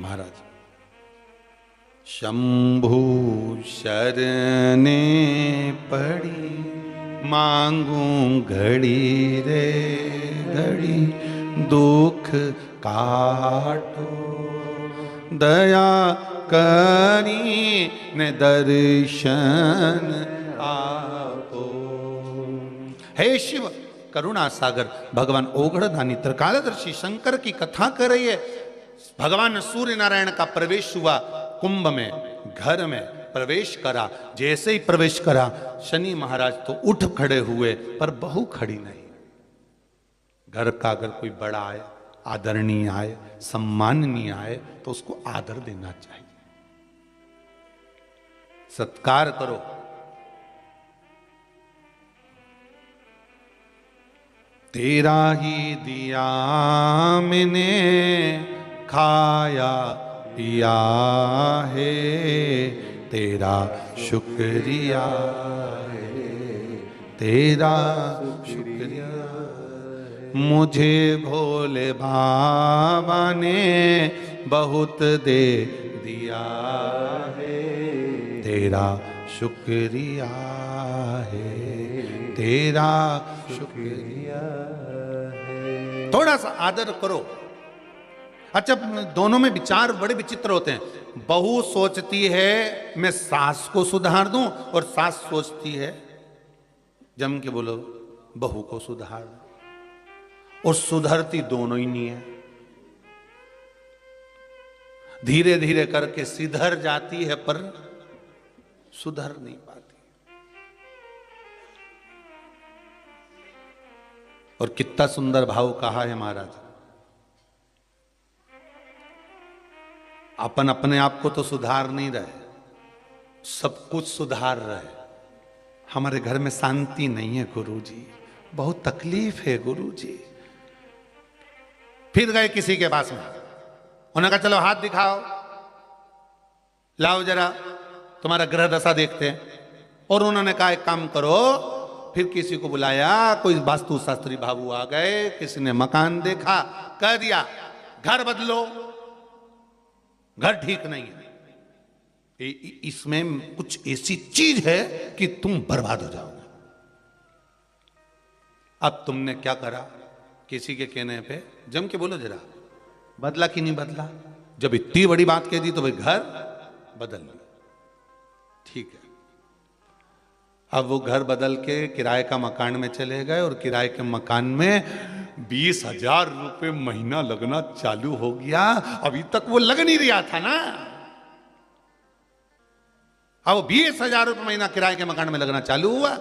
महाराज, शंभु शरणे पड़ी मांगू घड़ी रे घड़ी, दुख काटो दया करी ने दर्शन आपो। हे शिव करुणा सागर भगवान ओघड़दानी त्रिकालदर्शी शंकर की कथा कर रही है। भगवान सूर्य नारायण का प्रवेश हुआ कुंभ में, घर में प्रवेश करा। जैसे ही प्रवेश करा, शनि महाराज तो उठ खड़े हुए, पर बहू खड़ी नहीं। घर का अगर कोई बड़ा आए, आदरणीय आए, सम्माननीय आए, तो उसको आदर देना चाहिए, सत्कार करो। तेरा ही दिया मैंने खाया पिया है, तेरा शुक्रिया है, तेरा शुक्रिया। मुझे भोले बाबा ने बहुत दे दिया है, तेरा शुक्रिया है, तेरा शुक्रिया है। थोड़ा सा आदर करो। अच्छा, दोनों में विचार बड़े विचित्र होते हैं। बहू सोचती है मैं सास को सुधार दूं, और सास सोचती है, जम के बोलो, बहू को सुधार। और सुधरती दोनों ही नहीं है। धीरे धीरे करके सिधर जाती है पर सुधर नहीं पाती। और कितना सुंदर भाव कहा है महाराज, अपन अपने आप को तो सुधार नहीं रहे, सब कुछ सुधार रहे। हमारे घर में शांति नहीं है गुरुजी, बहुत तकलीफ है गुरुजी। फिर गए किसी के पास में, उन्होंने कहा चलो हाथ दिखाओ, लाओ जरा तुम्हारा ग्रह दशा देखते हैं। और उन्होंने कहा एक काम करो, फिर किसी को बुलाया, कोई वास्तु शास्त्री बाबू आ गए, किसी ने मकान देखा, कह दिया घर बदलो, घर ठीक नहीं है, इसमें कुछ ऐसी चीज है कि तुम बर्बाद हो जाओगे। अब तुमने क्या करा, किसी के कहने पे जम के बोलो जरा, बदला कि नहीं बदला? जब इतनी बड़ी बात कह दी तो भाई घर बदल लो। ठीक है, अब वो घर बदल के किराए का मकान में चले गए, और किराए के मकान में 20,000 रुपए महीना लगना चालू हो गया। अभी तक वो लग नहीं रहा था ना। अब 20,000 रुपए महीना किराए के मकान में लगना चालू हुआ,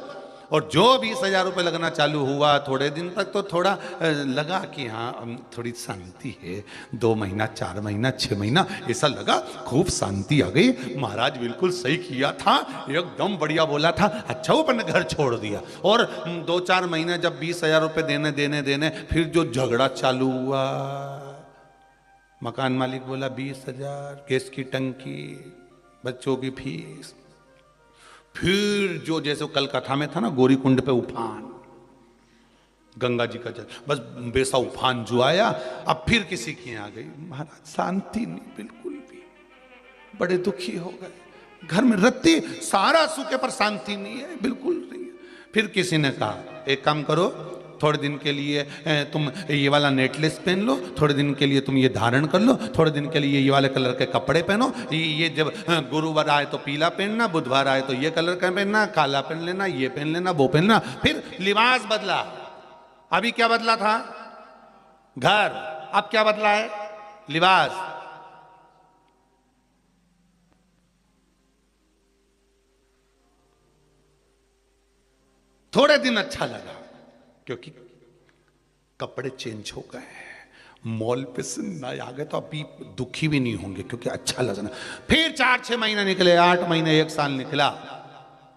और जो 20,000 रुपए लगना चालू हुआ, थोड़े दिन तक तो थोड़ा लगा कि हाँ थोड़ी शांति है। 2 महीना, 4 महीना, 6 महीना ऐसा लगा, खूब शांति आ गई। महाराज बिल्कुल सही किया था, एकदम बढ़िया बोला था। अच्छा वो अपने घर छोड़ दिया। और 2-4 महीने जब 20,000 रुपए देने, फिर जो झगड़ा चालू हुआ, मकान मालिक बोला 20,000, गैस की टंकी, बच्चों की फीस। फिर जो जैसे कल कथा में था ना, गौरी कुंड पे उफान, गंगा जी का जल, बस वैसा उफान जो आया। अब फिर किसी की आ गई, महाराज शांति नहीं बिल्कुल भी, बड़े दुखी हो गए। घर में रत्ती सारा सूखे पर शांति नहीं है, बिल्कुल नहीं है। फिर किसी ने कहा एक काम करो, थोड़े दिन के लिए तुम ये वाला नेकलेस पहन लो, थोड़े दिन के लिए तुम ये धारण कर लो, थोड़े दिन के लिए ये वाले कलर के कपड़े पहनो। ये जब गुरुवार आए तो पीला पहनना, बुधवार आए तो ये कलर का पहनना, काला पहन लेना, ये पहन लेना, वो पहनना। फिर लिबास बदला। अभी क्या बदला था? घर। अब क्या बदला है? लिबास। थोड़े दिन अच्छा लगा क्योंकि कपड़े चेंज हो गए, मॉल पे से नए आ गए, तो अभी दुखी भी नहीं होंगे क्योंकि अच्छा लगना। फिर 4-6 महीने निकले, 8 महीने, 1 साल निकला।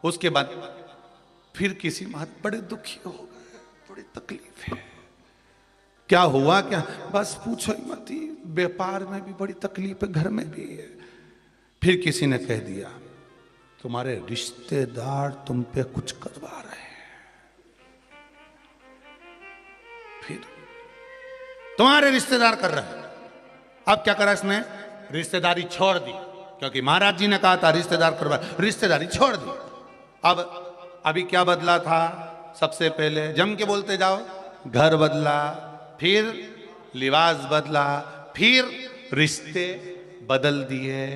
उसके बाद फिर किसी बात बड़े दुखी हो गए, बड़ी तकलीफ है। क्या हुआ? क्या? बस पूछो ही मत, व्यापार में भी बड़ी तकलीफ है, घर में भी है। फिर किसी ने कह दिया तुम्हारे रिश्तेदार तुम पे कुछ करवा रहे हैं। फिर तुम्हारे रिश्तेदार कर रहे हैं। अब क्या करा इसने? रिश्तेदारी छोड़ दी, क्योंकि महाराज जी ने कहा था रिश्तेदार करवा, रिश्तेदारी छोड़ दी। अब अभी क्या बदला था? सबसे पहले जम के बोलते जाओ, घर बदला, फिर लिबास बदला, फिर रिश्ते बदल दिए।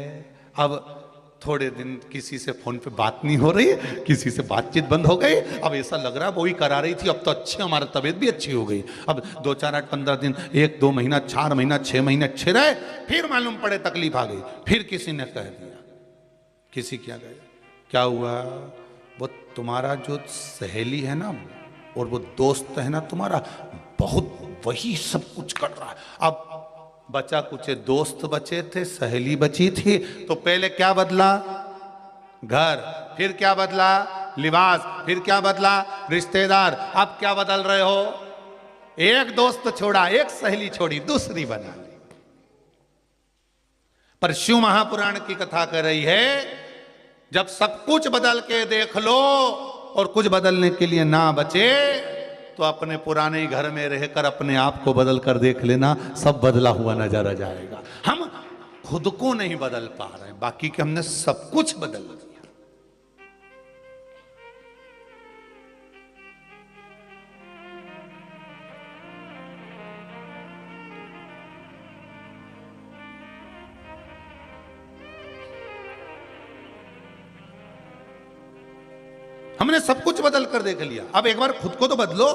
अब थोड़े दिन किसी से फोन पे बात नहीं हो रही, किसी से बातचीत बंद हो गई। अब ऐसा लग रहा वो ही करा रही थी, अब तो अच्छी हमारी तबीयत भी अच्छी हो गई। अब 2, 4, 8, 15 दिन, 1-2 महीना, 4 महीना, 6 महीने अच्छे रहे, फिर मालूम पड़े तकलीफ आ गई। फिर किसी ने कह दिया, किसी क्या गया, क्या हुआ? वो तुम्हारा जो सहेली है ना, और वो दोस्त है ना तुम्हारा, बहुत वही सब कुछ कर रहा है। अब बचा कुछ दोस्त बचे थे, सहेली बची थी, तो पहले क्या बदला? घर। फिर क्या बदला? लिबास। फिर क्या बदला? रिश्तेदार। अब क्या बदल रहे हो? एक दोस्त छोड़ा, एक सहेली छोड़ी, दूसरी बना ली। पर शिव महापुराण की कथा कर रही है, जब सब कुछ बदल के देख लो और कुछ बदलने के लिए ना बचे, तो अपने पुराने घर में रहकर अपने आप को बदल कर देख लेना, सब बदला हुआ नजर आ जाएगा। हम खुद को नहीं बदल पा रहे हैं, बाकी के हमने सब कुछ बदल दिया। हमने सब कुछ बदल कर देख लिया। अब एक बार खुद को तो बदलो,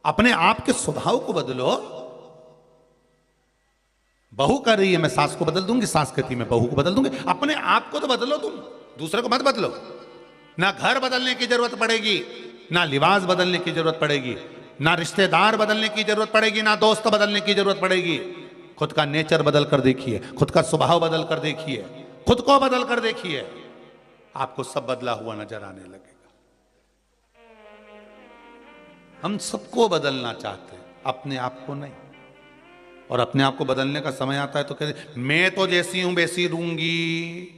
अपने आप के स्वभाव को बदलो। बहू कर रही है मैं सास को बदल दूंगी, सास कहती है मैं बहू को बदल दूंगी। अपने आप को तो बदलो, तुम दूसरे को मत बदलो। ना घर बदलने की जरूरत पड़ेगी, ना लिबास बदलने की जरूरत पड़ेगी, ना रिश्तेदार बदलने की जरूरत पड़ेगी, ना दोस्त बदलने की जरूरत पड़ेगी। खुद का नेचर बदल कर देखिए, खुद का स्वभाव बदल कर देखिए, खुद को बदल कर देखिए, आपको सब बदला हुआ नजर आने लगेगा। हम सबको बदलना चाहते हैं, अपने आप को नहीं। और अपने आप को बदलने का समय आता है तो कहते मैं तो जैसी हूं वैसी रहूंगी।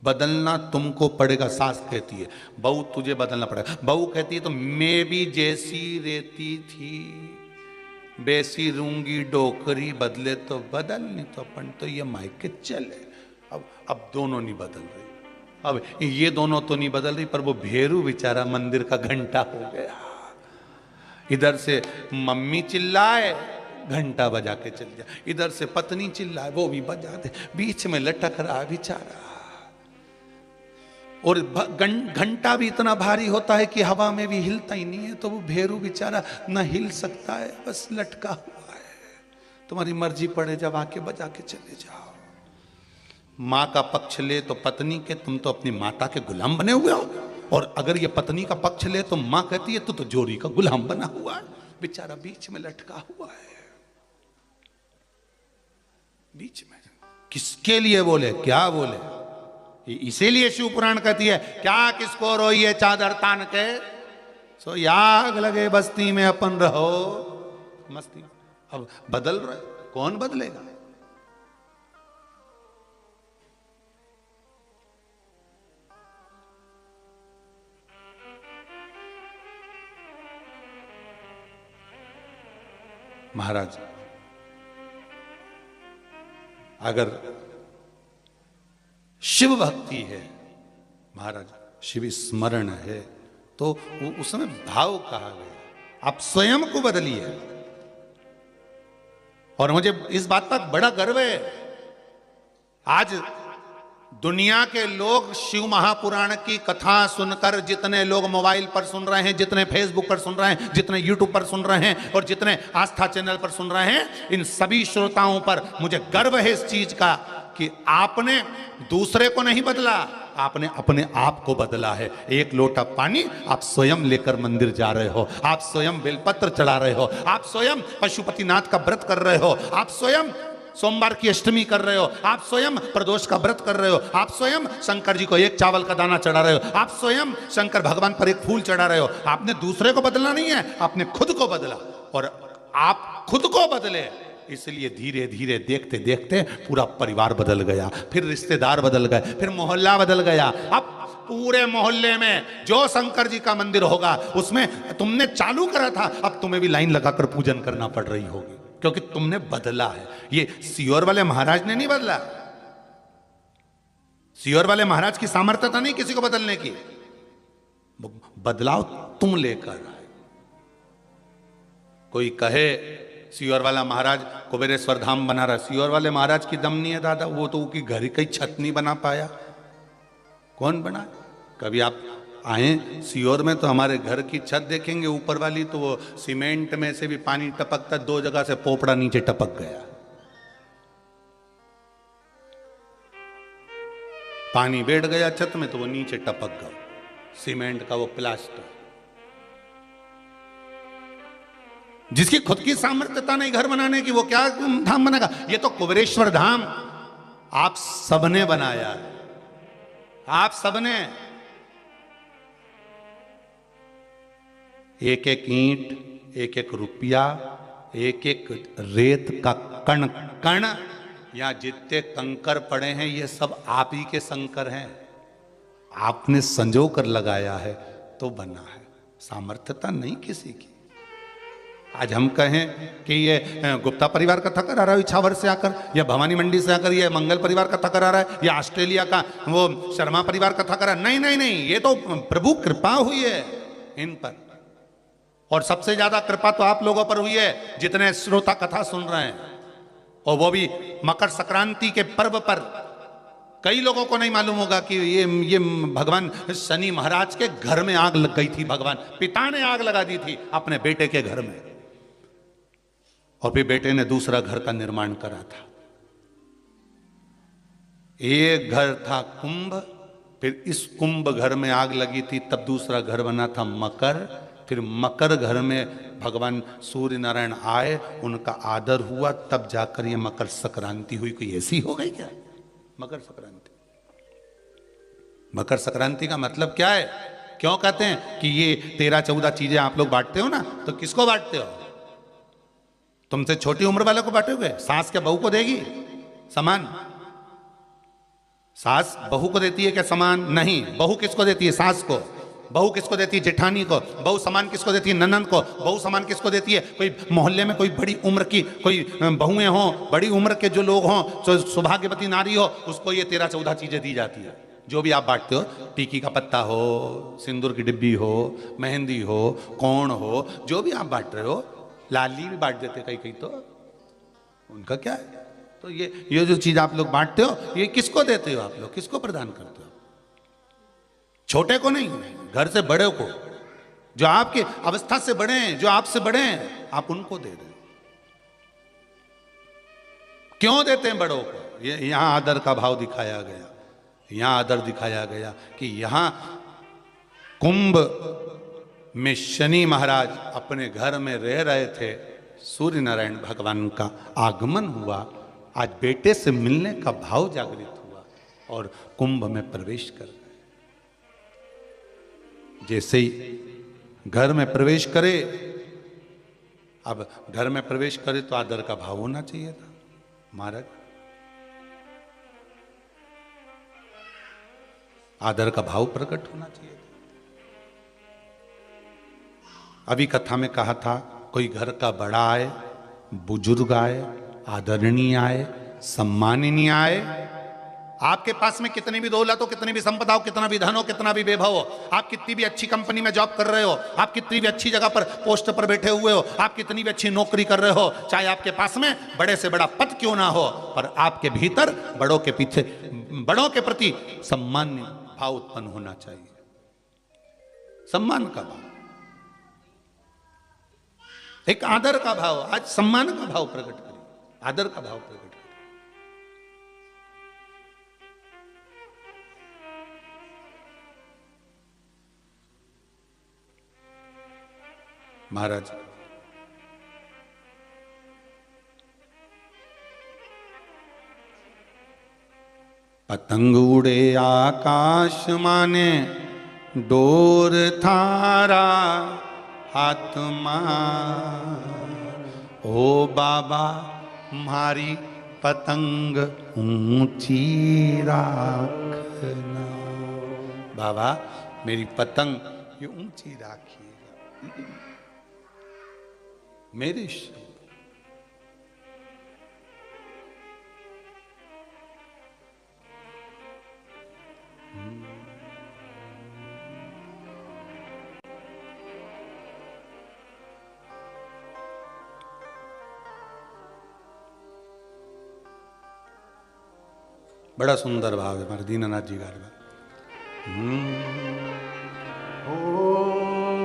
बदलना तुमको पड़ेगा, सास कहती है। बहू तुझे बदलना पड़ेगा। बहू कहती है तो मैं भी जैसी रहती थी वैसी रहूंगी, डोकरी बदले तो बदल, नहीं तो अपन तो ये मायके चले। अब दोनों नहीं बदल रही। अब ये दोनों तो नहीं बदल रही, पर वो भेरू बेचारा मंदिर का घंटा हो गया। इधर से मम्मी चिल्लाए, घंटा बजा के चल जा। इधर से पत्नी चिल्लाए, वो भी बजा दे। बीच में लटक रहा बेचारा। और घंटा भी इतना भारी होता है कि हवा में भी हिलता ही नहीं है, तो वो भेरू बेचारा न हिल सकता है, बस लटका हुआ है। तुम्हारी मर्जी पड़े जब आके बजा के चले जाओ। माँ का पक्ष ले तो पत्नी के, तुम तो अपनी माता के गुलाम बने हुए हो। और अगर ये पत्नी का पक्ष ले तो माँ कहती है तू तो जोरी का गुलाम बना हुआ है। बेचारा बीच में लटका हुआ है। बीच में किसके लिए बोले, क्या बोले? इसीलिए शिव पुराण कहती है क्या किसको रोइए चादर तान के, सो याग लगे बस्ती में अपन रहो मस्ती। अब बदल रहे, कौन बदलेगा? महाराज अगर शिव भक्ति है, महाराज शिव स्मरण है, तो उसमें भाव कहा गया। आप स्वयं को बदलिए। और मुझे इस बात पर बड़ा गर्व है, आज दुनिया के लोग शिव महापुराण की कथा सुनकर, जितने लोग मोबाइल पर सुन रहे हैं, जितने फेसबुक पर सुन रहे हैं, जितने यूट्यूब पर सुन रहे हैं और जितने आस्था चैनल पर सुन रहे हैं, इन सभी श्रोताओं पर मुझे गर्व है इस चीज का कि आपने दूसरे को नहीं बदला, आपने अपने आप को बदला है। एक लोटा पानी आप स्वयं लेकर मंदिर जा रहे हो, आप स्वयं बेलपत्र चढ़ा रहे हो, आप स्वयं पशुपतिनाथ का व्रत कर रहे हो, आप स्वयं सोमवार की अष्टमी कर रहे हो, आप स्वयं प्रदोष का व्रत कर रहे हो, आप स्वयं शंकर जी को एक चावल का दाना चढ़ा रहे हो, आप स्वयं शंकर भगवान पर एक फूल चढ़ा रहे हो। आपने दूसरे को बदलना नहीं है, आपने खुद को बदला। और आप खुद को बदले, इसलिए धीरे धीरे देखते देखते पूरा परिवार बदल गया, फिर रिश्तेदार बदल गए, फिर मोहल्ला बदल गया। अब पूरे मोहल्ले में जो शंकर जी का मंदिर होगा उसमें तुमने चालू करा था, अब तुम्हें भी लाइन लगाकर पूजन करना पड़ रही होगी, क्योंकि तुमने बदला है। ये सीहोर वाले महाराज ने नहीं बदला। सीहोर वाले महाराज की सामर्थ्यता नहीं किसी को बदलने की, बदलाव तुम लेकर आए। कोई कहे सीहोर वाला महाराज कुबेरेश्वर धाम बना रहा, सीहोर वाले महाराज की दम नहीं है दादा, वो तो उसकी घर की छत नहीं बना पाया। कौन बना? कभी आप आए सीहोर में तो हमारे घर की छत देखेंगे ऊपर वाली, तो वो सीमेंट में से भी पानी टपकता, 2 जगह से पोपड़ा नीचे टपक गया। पानी बैठ गया छत में तो वो नीचे टपक गया, सीमेंट का वो प्लास्टर। जिसकी खुद की सामर्थ्यता नहीं घर बनाने की, वो क्या धाम बनेगा? ये तो कुबेरेश्वर धाम आप सबने बनाया है, आप सबने। एक एक ईंट, एक एक रुपया, एक एक रेत का कण कण, या जितने कंकर पड़े हैं ये सब आप ही के शंकर हैं, आपने संजो कर लगाया है तो बना है। सामर्थ्यता नहीं किसी की। आज हम कहें कि ये गुप्ता परिवार कथा करा रहा है इछावर से आकर, या भवानी मंडी से आकर ये मंगल परिवार कथा करा रहा है, या ऑस्ट्रेलिया का वो शर्मा परिवार कथा करा, नहीं नहीं नहीं, ये तो प्रभु कृपा हुई है इन पर। और सबसे ज्यादा कृपा तो आप लोगों पर हुई है जितने श्रोता कथा सुन रहे हैं, और वो भी मकर संक्रांति के पर्व पर कई लोगों को नहीं मालूम होगा कि ये भगवान शनि महाराज के घर में आग लग गई थी। भगवान पिता ने आग लगा दी थी अपने बेटे के घर में, और फिर बेटे ने दूसरा घर का निर्माण करा था। एक घर था कुंभ, फिर इस कुंभ घर में आग लगी थी, तब दूसरा घर बना था मकर। फिर मकर घर में भगवान सूर्य नारायण आए, उनका आदर हुआ, तब जाकर ये मकर संक्रांति हुई। कोई ऐसी हो गई क्या मकर संक्रांति? मकर संक्रांति का मतलब क्या है? क्यों कहते हैं कि ये 13-14 चीजें आप लोग बांटते हो ना, तो किसको बांटते हो? तुमसे छोटी उम्र वालों को बांटोगे? सास क्या बहू को देगी समान? सास बहू को देती है क्या समान? नहीं। बहू किसको देती है? सास को। बहू किसको देती है? जेठानी को। बहू समान किसको देती है? ननंद को। बहू समान किसको देती है? कोई मोहल्ले में कोई बड़ी उम्र की कोई बहुएं हो, बड़ी उम्र के जो लोग हों, जो सौभाग्यवती नारी हो, उसको ये 13-14 चीजें दी जाती है। जो भी आप बांटते हो, टीकी का पत्ता हो, सिंदूर की डिब्बी हो, मेहंदी हो, कोण हो, जो भी आप बांट रहे हो, लाली भी बांट देते कई तो उनका क्या है? तो ये जो चीज आप लोग बांटते हो, ये किसको देते हो? आप लोग किसको प्रदान करते हो? छोटे को नहीं, घर से बड़े को, जो आपके अवस्था से बड़े हैं, जो आपसे बड़े हैं, आप उनको दे दो। क्यों देते हैं बड़ों को? ये यहां आदर का भाव दिखाया गया, यहां आदर दिखाया गया कि यहां कुंभ में शनि महाराज अपने घर में रह रहे थे, सूर्य नारायण भगवान का आगमन हुआ, आज बेटे से मिलने का भाव जागृत हुआ और कुंभ में प्रवेश कर गए। जैसे ही घर में प्रवेश करे, अब घर में प्रवेश करे तो आदर का भाव होना चाहिए था। महाराज आदर का भाव प्रकट होना चाहिए था। अभी कथा में कहा था, कोई घर का बड़ा आए, बुजुर्ग आए, आदरणीय आए, सम्माननीय आए, आपके पास में कितनी भी दौलत हो, कितनी भी संपदा हो, कितना भी धन हो, कितना भी वैभव हो, आप कितनी भी अच्छी कंपनी में जॉब कर रहे हो, आप कितनी भी अच्छी जगह पर पोस्ट पर बैठे हुए हो, आप कितनी भी अच्छी नौकरी कर रहे हो, चाहे आपके पास में बड़े से बड़ा पद क्यों ना हो, पर आपके भीतर बड़ों के पीछे, बड़ों के प्रति सम्मान भाव उत्पन्न होना चाहिए। सम्मान का भाव, एक आदर का भाव। आज सम्मान का भाव प्रकट करिए, आदर का भाव प्रकट करिए। महाराज पतंग उड़े आकाश माने, डोर थारा हाथ मार। ओ बाबा मारी पतंग ऊंची राखना, बाबा मेरी पतंग ये ऊंची राखिएगा। मेरे शब्द बड़ा सुंदर भाव है हमारे दीनानाथ जी का।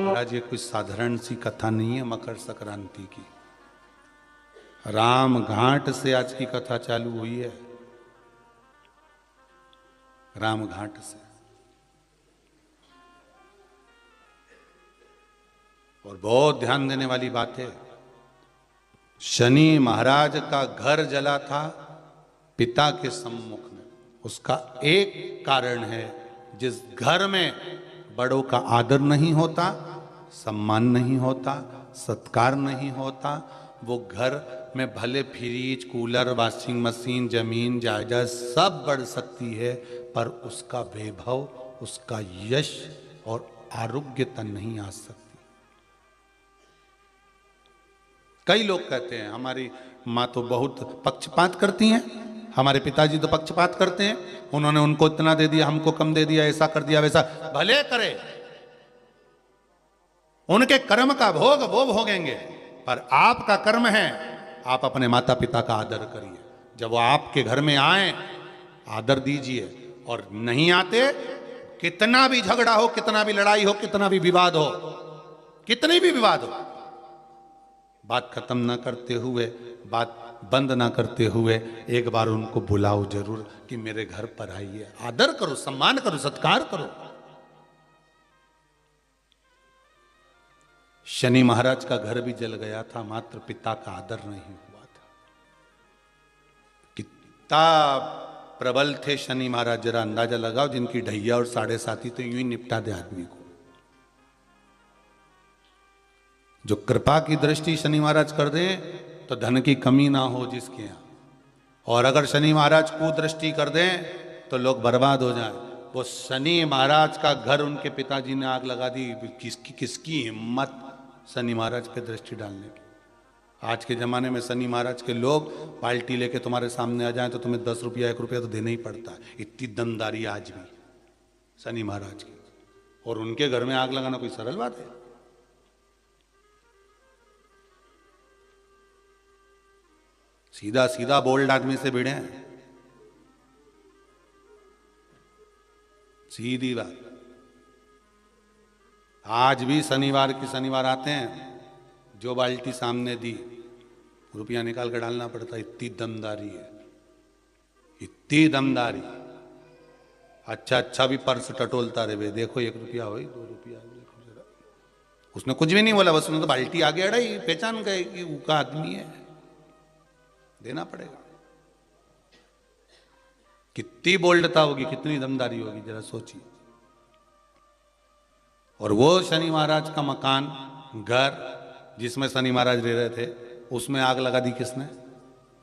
महाराज ये कोई साधारण सी कथा नहीं है मकर संक्रांति की। राम घाट से आज की कथा चालू हुई है, राम घाट से। और बहुत ध्यान देने वाली बात है, शनि महाराज का घर जला था पिता के सम्मुख में। उसका एक कारण है, जिस घर में बड़ों का आदर नहीं होता, सम्मान नहीं होता, सत्कार नहीं होता, वो घर में भले फ्रिज, कूलर, वॉशिंग मशीन, जमीन जायदाद सब बढ़ सकती है, पर उसका वैभव, उसका यश और आरोग्यता नहीं आ सकती। कई लोग कहते हैं हमारी माँ तो बहुत पक्षपात करती हैं, हमारे पिताजी तो पक्षपात करते हैं, उन्होंने उनको इतना दे दिया, हमको कम दे दिया, ऐसा कर दिया, वैसा। भले करे, उनके कर्म का भोग वो भोगेंगे, पर आपका कर्म है, आप अपने माता पिता का आदर करिए। जब वो आपके घर में आए आदर दीजिए। और नहीं आते, कितना भी झगड़ा हो, कितना भी लड़ाई हो, कितना भी विवाद हो, कितनी भी विवाद हो, बात खत्म ना करते हुए, बात बंद ना करते हुए एक बार उनको बुलाओ जरूर कि मेरे घर पर आइए। आदर करो, सम्मान करो, सत्कार करो। शनि महाराज का घर भी जल गया था, मात्र पिता का आदर नहीं हुआ था। कितना प्रबल थे शनि महाराज, जरा अंदाजा लगाओ। जिनकी ढैया और 7.5 तो यूं ही निपटा दे आदमी को। जो कृपा की दृष्टि शनि महाराज कर दें तो धन की कमी ना हो जिसके यहां, और अगर शनि महाराज कुदृष्टि कर दें तो लोग बर्बाद हो जाएं। वो शनि महाराज का घर उनके पिताजी ने आग लगा दी। किसकी हिम्मत शनि महाराज पे दृष्टि डालने की। आज के जमाने में शनि महाराज के लोग पाल्टी लेके तुम्हारे सामने आ जाएं तो तुम्हें 10 रुपया 1 रुपया तो देना ही पड़ता है। इतनी दमदारी आज भी शनि महाराज की, और उनके घर में आग लगाना कोई सरल बात है? सीधा सीधा बोल्ड आदमी से भिड़े हैं, सीधी बात। आज भी शनिवार की शनिवार आते हैं, जो बाल्टी सामने दी रुपया निकाल कर डालना पड़ता। इतनी दमदारी है, इतनी दमदारी। अच्छा भी पर्स टटोलता रहे, देखो 1 रुपया हो, 2 रुपया। उसने कुछ भी नहीं बोला, बस उसने तो बाल्टी आगे अड़ाई, पहचान गए कि वो का आदमी है, देना पड़ेगा। कितनी बोल्डता होगी, कितनी दमदारी होगी, जरा सोचिए। और वो शनि महाराज का मकान, घर जिसमें शनि महाराज रह रहे थे, उसमें आग लगा दी किसने?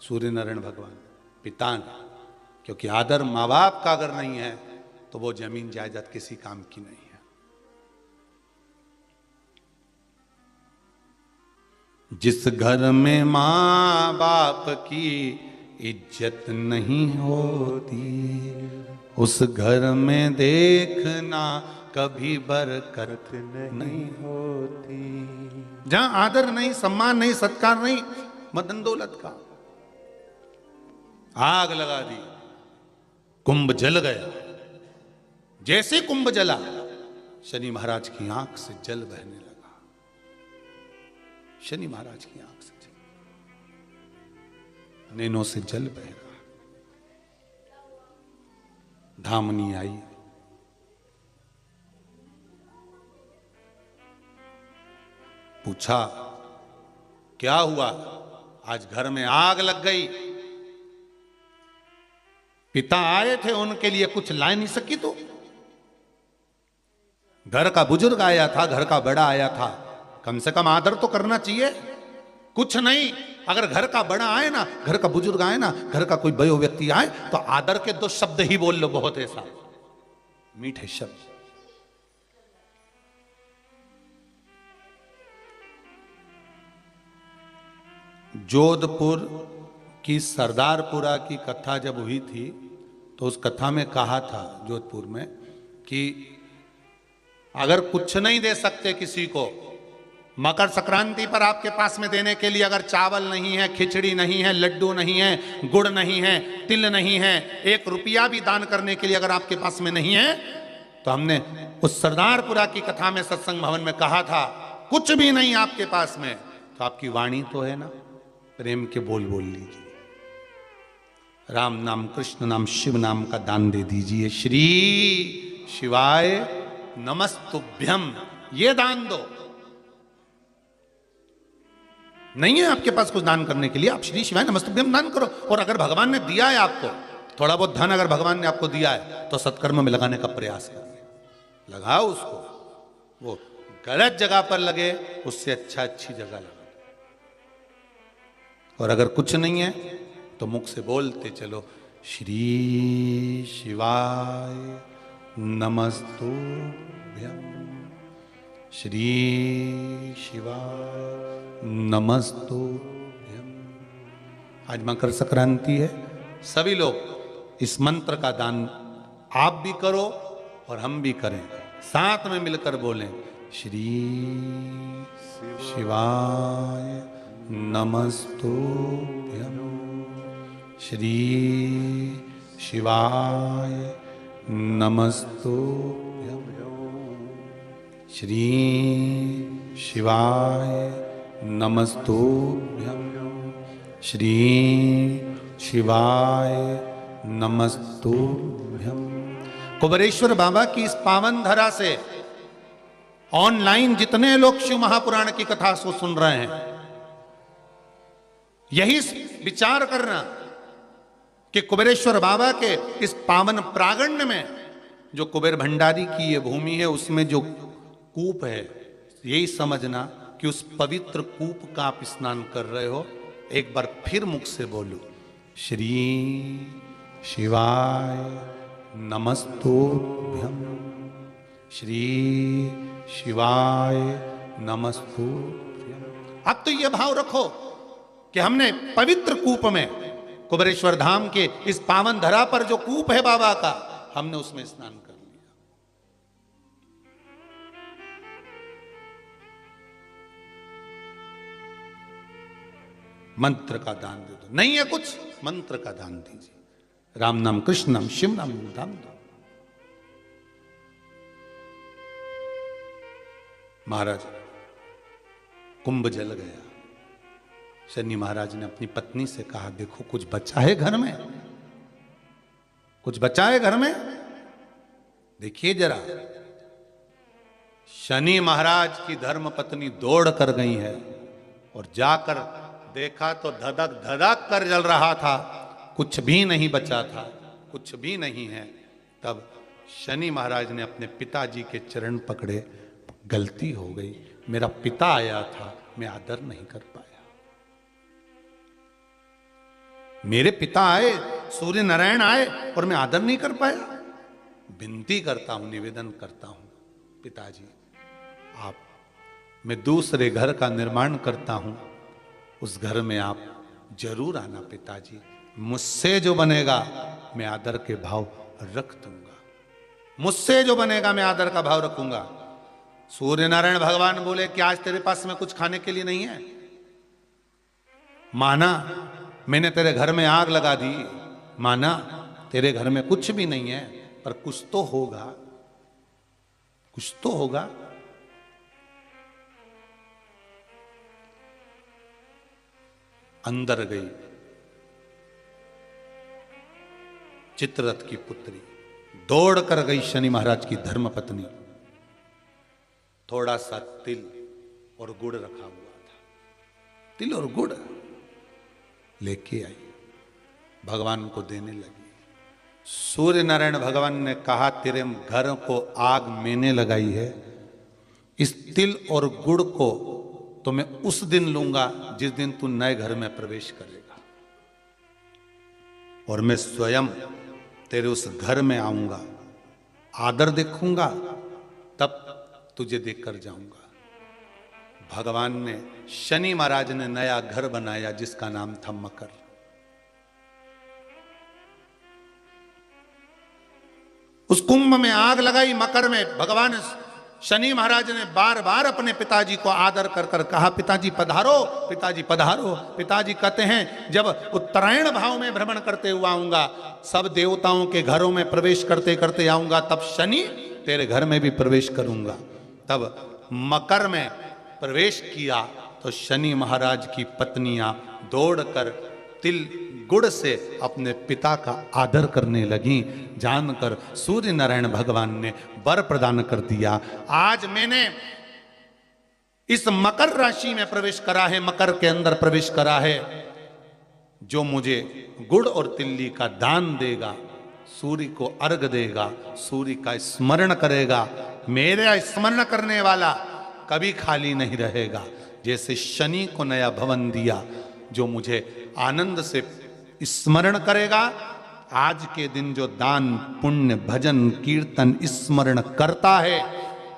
सूर्य नारायण भगवान, पिता ने। क्योंकि आदर माँ बाप का अगर नहीं है तो वो जमीन जायदाद किसी काम की नहीं है। जिस घर में माँ बाप की इज्जत नहीं होती, उस घर में देखना कभी बरकत नहीं होती। जहां आदर नहीं, सम्मान नहीं, सत्कार नहीं, मदन दौलत का आग लगा दी, कुंभ जल गया। जैसे कुंभ जला, शनि महाराज की आंख से जल बहने लगा। शनि महाराज की आंख से जल, नैनों से जल बह रहा। धामनी आई, पूछा क्या हुआ? आज घर में आग लग गई। पिता आए थे, उनके लिए कुछ ला नहीं सकी तो? घर का बुजुर्ग आया था, घर का बड़ा आया था, कम से कम आदर तो करना चाहिए। कुछ नहीं, अगर घर का बड़ा आए ना, घर का बुजुर्ग आए ना, घर का कोई बयो व्यक्ति आए तो आदर के 2 शब्द ही बोल लो, बहुत ऐसा मीठे शब्द। जोधपुर की सरदारपुरा की कथा जब हुई थी तो उस कथा में कहा था जोधपुर में कि अगर कुछ नहीं दे सकते किसी को, मकर संक्रांति पर आपके पास में देने के लिए अगर चावल नहीं है, खिचड़ी नहीं है, लड्डू नहीं है, गुड़ नहीं है, तिल नहीं है, 1 रुपया भी दान करने के लिए अगर आपके पास में नहीं है, तो हमने उस सरदारपुरा की कथा में सत्संग भवन में कहा था, कुछ भी नहीं आपके पास में तो आपकी वाणी तो है ना, प्रेम के बोल बोल लीजिए, राम नाम, कृष्ण नाम, शिव नाम का दान दे दीजिए। श्री शिवाय नमस्तुभ्यम, ये दान दो। नहीं है आपके पास कुछ दान करने के लिए, आप श्री शिवाय नमस्तुभ्यम दान करो। और अगर भगवान ने दिया है आपको थोड़ा बहुत धन, अगर भगवान ने आपको दिया है तो सत्कर्म में लगाने का प्रयास करिए। लगाओ उसको, वो गलत जगह पर लगे उससे अच्छा अच्छी जगह लगा। और अगर कुछ नहीं है तो मुख से बोलते चलो, श्री शिवाय नमस्तुभ्यम, श्री शिवाय नमस्तुभ्यम। आज मकर संक्रांति है, सभी लोग इस मंत्र का दान आप भी करो और हम भी करें, साथ में मिलकर बोलें, श्री शिवाय नमस्तुभ्यम, श्री शिवाय नमस्तुभ्यं। श्री शिवाय नमस्तुभ्यं। श्री शिवाय नमस्तुभ्यं। कुबेरेश्वर बाबा की इस पावन धरा से ऑनलाइन जितने लोग शिव महापुराण की कथा को सुन रहे हैं, यही विचार करना कि कुबेरेश्वर बाबा के इस पावन प्रांगण में जो कुबेर भंडारी की ये भूमि है, उसमें जो कूप है, यही समझना कि उस पवित्र कूप का आप स्नान कर रहे हो। एक बार फिर मुख से बोलो, श्री शिवाय नमस्तुभ्यं। श्री शिवाय नमस्तुभ्यं। अब तो ये भाव रखो कि हमने पवित्र कूप में, कुबेरेश्वर धाम के इस पावन धरा पर जो कूप है बाबा का, हमने उसमें स्नान कर लिया। मंत्र का दान दे दो, नहीं है कुछ, मंत्र का दान दीजिए। राम नाम, कृष्ण नाम, शिव नाम दान दो। महाराज, कुंभ जल गया। शनि महाराज ने अपनी पत्नी से कहा, देखो कुछ बचा है घर में, कुछ बचा है घर में, देखिए जरा। शनि महाराज की धर्म पत्नी दौड़ कर गई है और जाकर देखा तो धधक धधक कर जल रहा था, कुछ भी नहीं बचा था, कुछ भी नहीं है। तब शनि महाराज ने अपने पिताजी के चरण पकड़े, गलती हो गई, मेरा पिता आया था, मैं आदर नहीं कर पाया। मेरे पिता आए, सूर्य नारायण आए और मैं आदर नहीं कर पाया। विनती करता हूं, निवेदन करता हूं, पिताजी आप, मैं दूसरे घर का निर्माण करता हूं, उस घर में आप जरूर आना पिताजी। मुझसे जो बनेगा मैं आदर के भाव रख दूंगा, मुझसे जो बनेगा मैं आदर का भाव रखूंगा। सूर्य नारायण भगवान बोले कि आज तेरे पास में कुछ खाने के लिए नहीं है? माना मैंने तेरे घर में आग लगा दी, माना तेरे घर में कुछ भी नहीं है, पर कुछ तो होगा, कुछ तो होगा। अंदर गई चित्ररथ की पुत्री, दौड़ कर गई शनि महाराज की धर्म पत्नी। थोड़ा सा तिल और गुड़ रखा हुआ था, तिल और गुड़ लेके आई, भगवान को देने लगी। सूर्य नारायण भगवान ने कहा, तेरे घर को आग मैंने लगाई है, इस तिल और गुड़ को तो मैं उस दिन लूंगा जिस दिन तू नए घर में प्रवेश करेगा, और मैं स्वयं तेरे उस घर में आऊंगा, आदर देखूंगा, तब तुझे देखकर जाऊंगा। भगवान ने, शनि महाराज ने नया घर बनाया जिसका नाम था मकर। उस कुंभ में आग लगाई, मकर में भगवान शनि महाराज ने बार बार अपने पिताजी को आदर कर कर कहा, पिताजी पधारो, पिताजी पधारो। पिताजी कहते हैं, जब उत्तरायण भाव में भ्रमण करते हुए आऊंगा, सब देवताओं के घरों में प्रवेश करते करते आऊंगा, तब शनि तेरे घर में भी प्रवेश करूंगा। तब मकर में प्रवेश किया तो शनि महाराज की पत्नियां दौड़कर तिल गुड़ से अपने पिता का आदर करने लगी। जानकर सूर्य नारायण भगवान ने वर प्रदान कर दिया। आज मैंने इस मकर राशि में प्रवेश करा है, मकर के अंदर प्रवेश करा है, जो मुझे गुड़ और तिल्ली का दान देगा, सूर्य को अर्घ देगा, सूर्य का स्मरण करेगा, मेरा स्मरण करने वाला कभी खाली नहीं रहेगा। जैसे शनि को नया भवन दिया, जो मुझे आनंद से स्मरण करेगा, आज के दिन जो दान पुण्य भजन कीर्तन स्मरण करता है,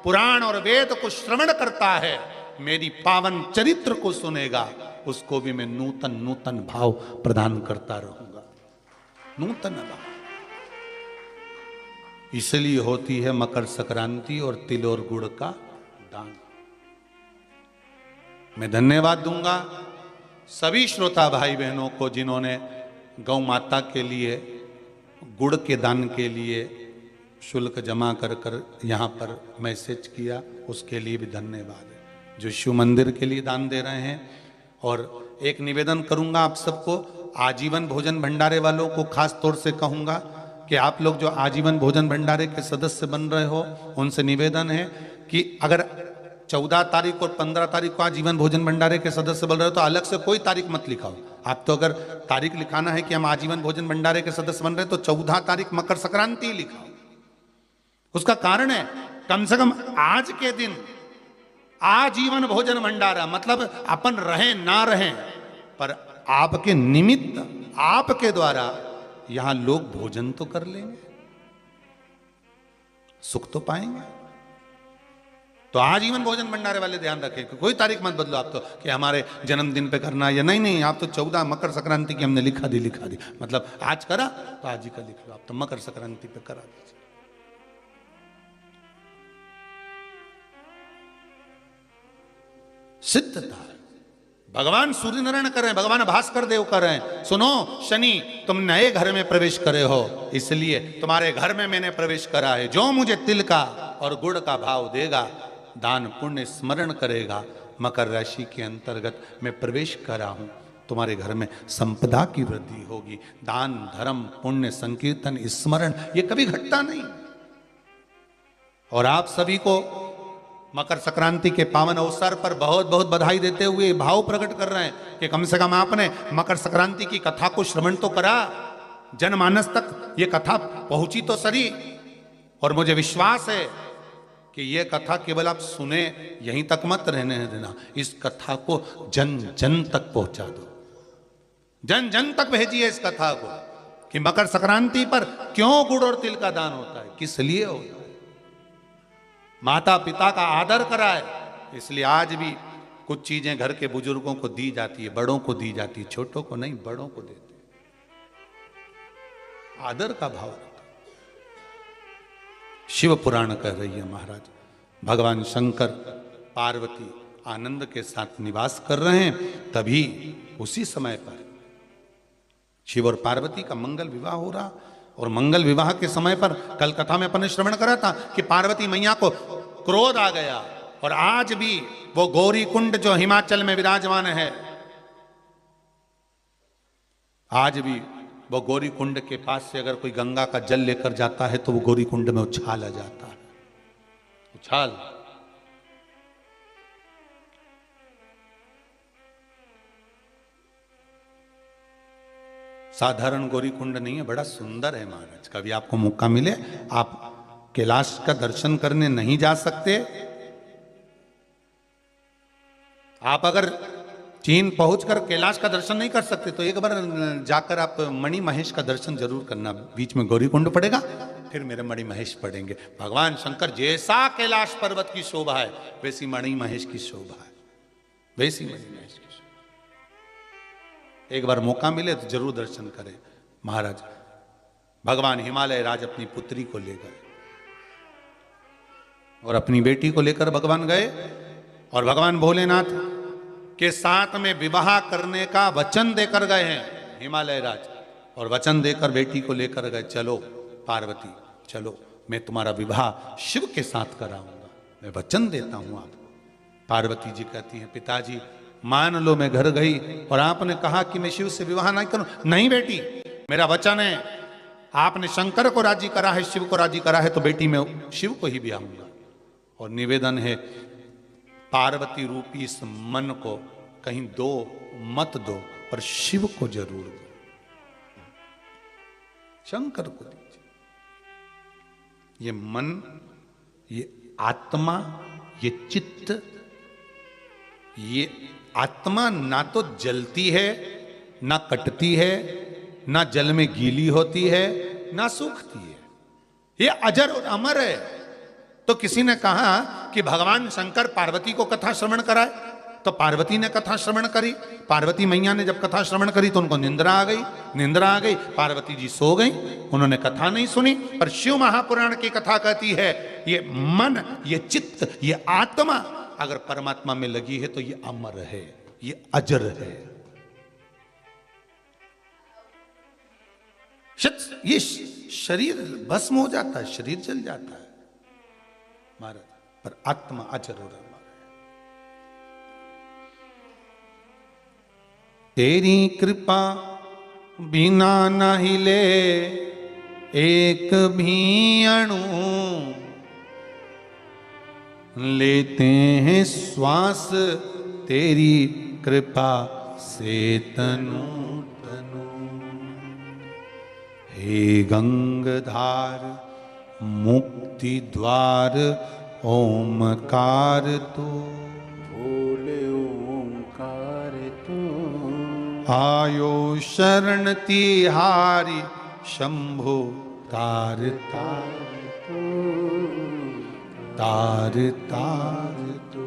पुराण और वेद को श्रवण करता है, मेरी पावन चरित्र को सुनेगा, उसको भी मैं नूतन नूतन भाव प्रदान करता रहूंगा, नूतन भाव। इसलिए होती है मकर संक्रांति और तिल और गुड़ का दान। मैं धन्यवाद दूंगा सभी श्रोता भाई बहनों को जिन्होंने गौ माता के लिए गुड़ के दान के लिए शुल्क जमा कर कर यहाँ पर मैसेज किया, उसके लिए भी धन्यवाद है। जो शिव मंदिर के लिए दान दे रहे हैं। और एक निवेदन करूंगा आप सबको, आजीवन भोजन भंडारे वालों को खास तौर से कहूंगा कि आप लोग जो आजीवन भोजन भंडारे के सदस्य बन रहे हो, उनसे निवेदन है कि अगर 14 तारीख और 15 तारीख को आजीवन भोजन भंडारे के सदस्य बन रहे हो तो अलग से कोई तारीख मत लिखाओ। आप तो अगर तारीख लिखाना है कि हम आजीवन भोजन भंडारे के सदस्य बन रहे हैं तो 14 तारीख मकर संक्रांति लिखाओ। उसका कारण है, कम से कम आज के दिन आजीवन भोजन भंडारा, मतलब अपन रहें ना रहें पर आपके निमित्त, आपके द्वारा यहां लोग भोजन तो कर लेंगे, सुख तो पाएंगे। तो आजीवन भोजन भंडारे वाले ध्यान रखें कि कोई तारीख मत बदलो आप तो कि हमारे जन्मदिन पे करना या नहीं, आप तो 14 मकर संक्रांति की हमने लिखा दी, मतलब आज करा तो आज ही का लिख लो, आप तो मकर संक्रांति पे करा दीजिए। सिद्धता भगवान सूर्य नारायण कर रहे हैं, भगवान भास्कर देव कर रहे हैं। सुनो शनि, तुम नए घर में प्रवेश करे हो, इसलिए तुम्हारे घर में मैंने प्रवेश करा है। जो मुझे तिल का और गुड़ का भाव देगा, दान पुण्य स्मरण करेगा, मकर राशि के अंतर्गत मैं प्रवेश करा हूं, तुम्हारे घर में संपदा की वृद्धि होगी। दान धर्म पुण्य संकीर्तन स्मरण ये कभी घटता नहीं। और आप सभी को मकर संक्रांति के पावन अवसर पर बहुत बहुत बधाई देते हुए भाव प्रकट कर रहे हैं कि कम से कम आपने मकर संक्रांति की कथा को श्रवण तो करा, जनमानस तक ये कथा पहुंची तो सही। और मुझे विश्वास है कि ये कथा केवल आप सुने यहीं तक मत रहने देना, इस कथा को जन जन तक पहुंचा दो, जन जन तक भेजिए इस कथा को कि मकर संक्रांति पर क्यों गुड़ और तिल का दान होता है, किस लिए होता है। माता पिता का आदर कराए, इसलिए आज भी कुछ चीजें घर के बुजुर्गों को दी जाती है, बड़ों को दी जाती है, छोटों को नहीं, बड़ों को देते, आदर का भाव रखा। शिव पुराण कह रही है महाराज, भगवान शंकर पार्वती आनंद के साथ निवास कर रहे हैं, तभी उसी समय पर शिव और पार्वती का मंगल विवाह हो रहा। और मंगल विवाह के समय पर कल कथा में अपन ने श्रवण करा था कि पार्वती मैया को क्रोध आ गया। और आज भी वो गौरी कुंड जो हिमाचल में विराजमान है, आज भी वो गौरी कुंड के पास से अगर कोई गंगा का जल लेकर जाता है तो वो गौरी कुंड में उछाला जाता है, उछाल। साधारण गौरी कुंड नहीं है, बड़ा सुंदर है महाराज। कभी आपको मौका मिले, आप कैलाश का दर्शन करने नहीं जा सकते, आप अगर चीन पहुंचकर कैलाश का दर्शन नहीं कर सकते तो एक बार जाकर आप मणि महेश का दर्शन जरूर करना। बीच में गौरी कुंड पड़ेगा, फिर मेरे मणि महेश पड़ेंगे। भगवान शंकर जैसा कैलाश पर्वत की शोभा है वैसी मणि महेश की शोभा है, वैसी मणि महेश की। एक बार मौका मिले तो जरूर दर्शन करें। महाराज भगवान हिमालय राज अपनी पुत्री को ले गए और अपनी बेटी को लेकर भगवान गए और भगवान भोलेनाथ के साथ में विवाह करने का वचन देकर गए हैं हिमालय राज। और वचन देकर बेटी को लेकर गए, चलो पार्वती चलो, मैं तुम्हारा विवाह शिव के साथ कराऊंगा, मैं वचन देता हूं आपको। पार्वती जी कहती हैं, पिताजी मान लो मैं घर गई और आपने कहा कि मैं शिव से विवाह नहीं करूं। नहीं बेटी, मेरा वचन है, आपने शंकर को राजी करा है, शिव को राजी करा है, तो बेटी मैं शिव को ही ब्याहूंगा। और निवेदन है, पार्वती रूपी इस मन को कहीं दो मत दो, पर शिव को जरूर दो, शंकर को दीजिए। ये मन, ये आत्मा, ये चित्त, ये आत्मा ना तो जलती है, ना कटती है, ना जल में गीली होती है, ना सूखती है, ये अजर और अमर है। तो किसी ने कहा कि भगवान शंकर पार्वती को कथा श्रवण कराए, तो पार्वती ने कथा श्रवण करी। पार्वती मैया ने जब कथा श्रवण करी तो उनको निंद्रा आ गई, निंद्रा आ गई, पार्वती जी सो गई, उन्होंने कथा नहीं सुनी। पर शिव महापुराण की कथा कहती है, ये मन, ये चित्त, ये आत्मा अगर परमात्मा में लगी है तो ये अमर है, ये अजर है। ये शरीर भस्म हो जाता है, शरीर जल जाता है महाराज, पर आत्मा अजर हो रहा है। तेरी कृपा बिना न हिले एक भी अणु, लेते हैं श्वास तेरी कृपा से तनु तनु। हे गंगधार मुक्ति द्वार ओमकार तू, बोले ओमकार तू। आयो शरण तिहारी शंभो तार तार तार तार तू।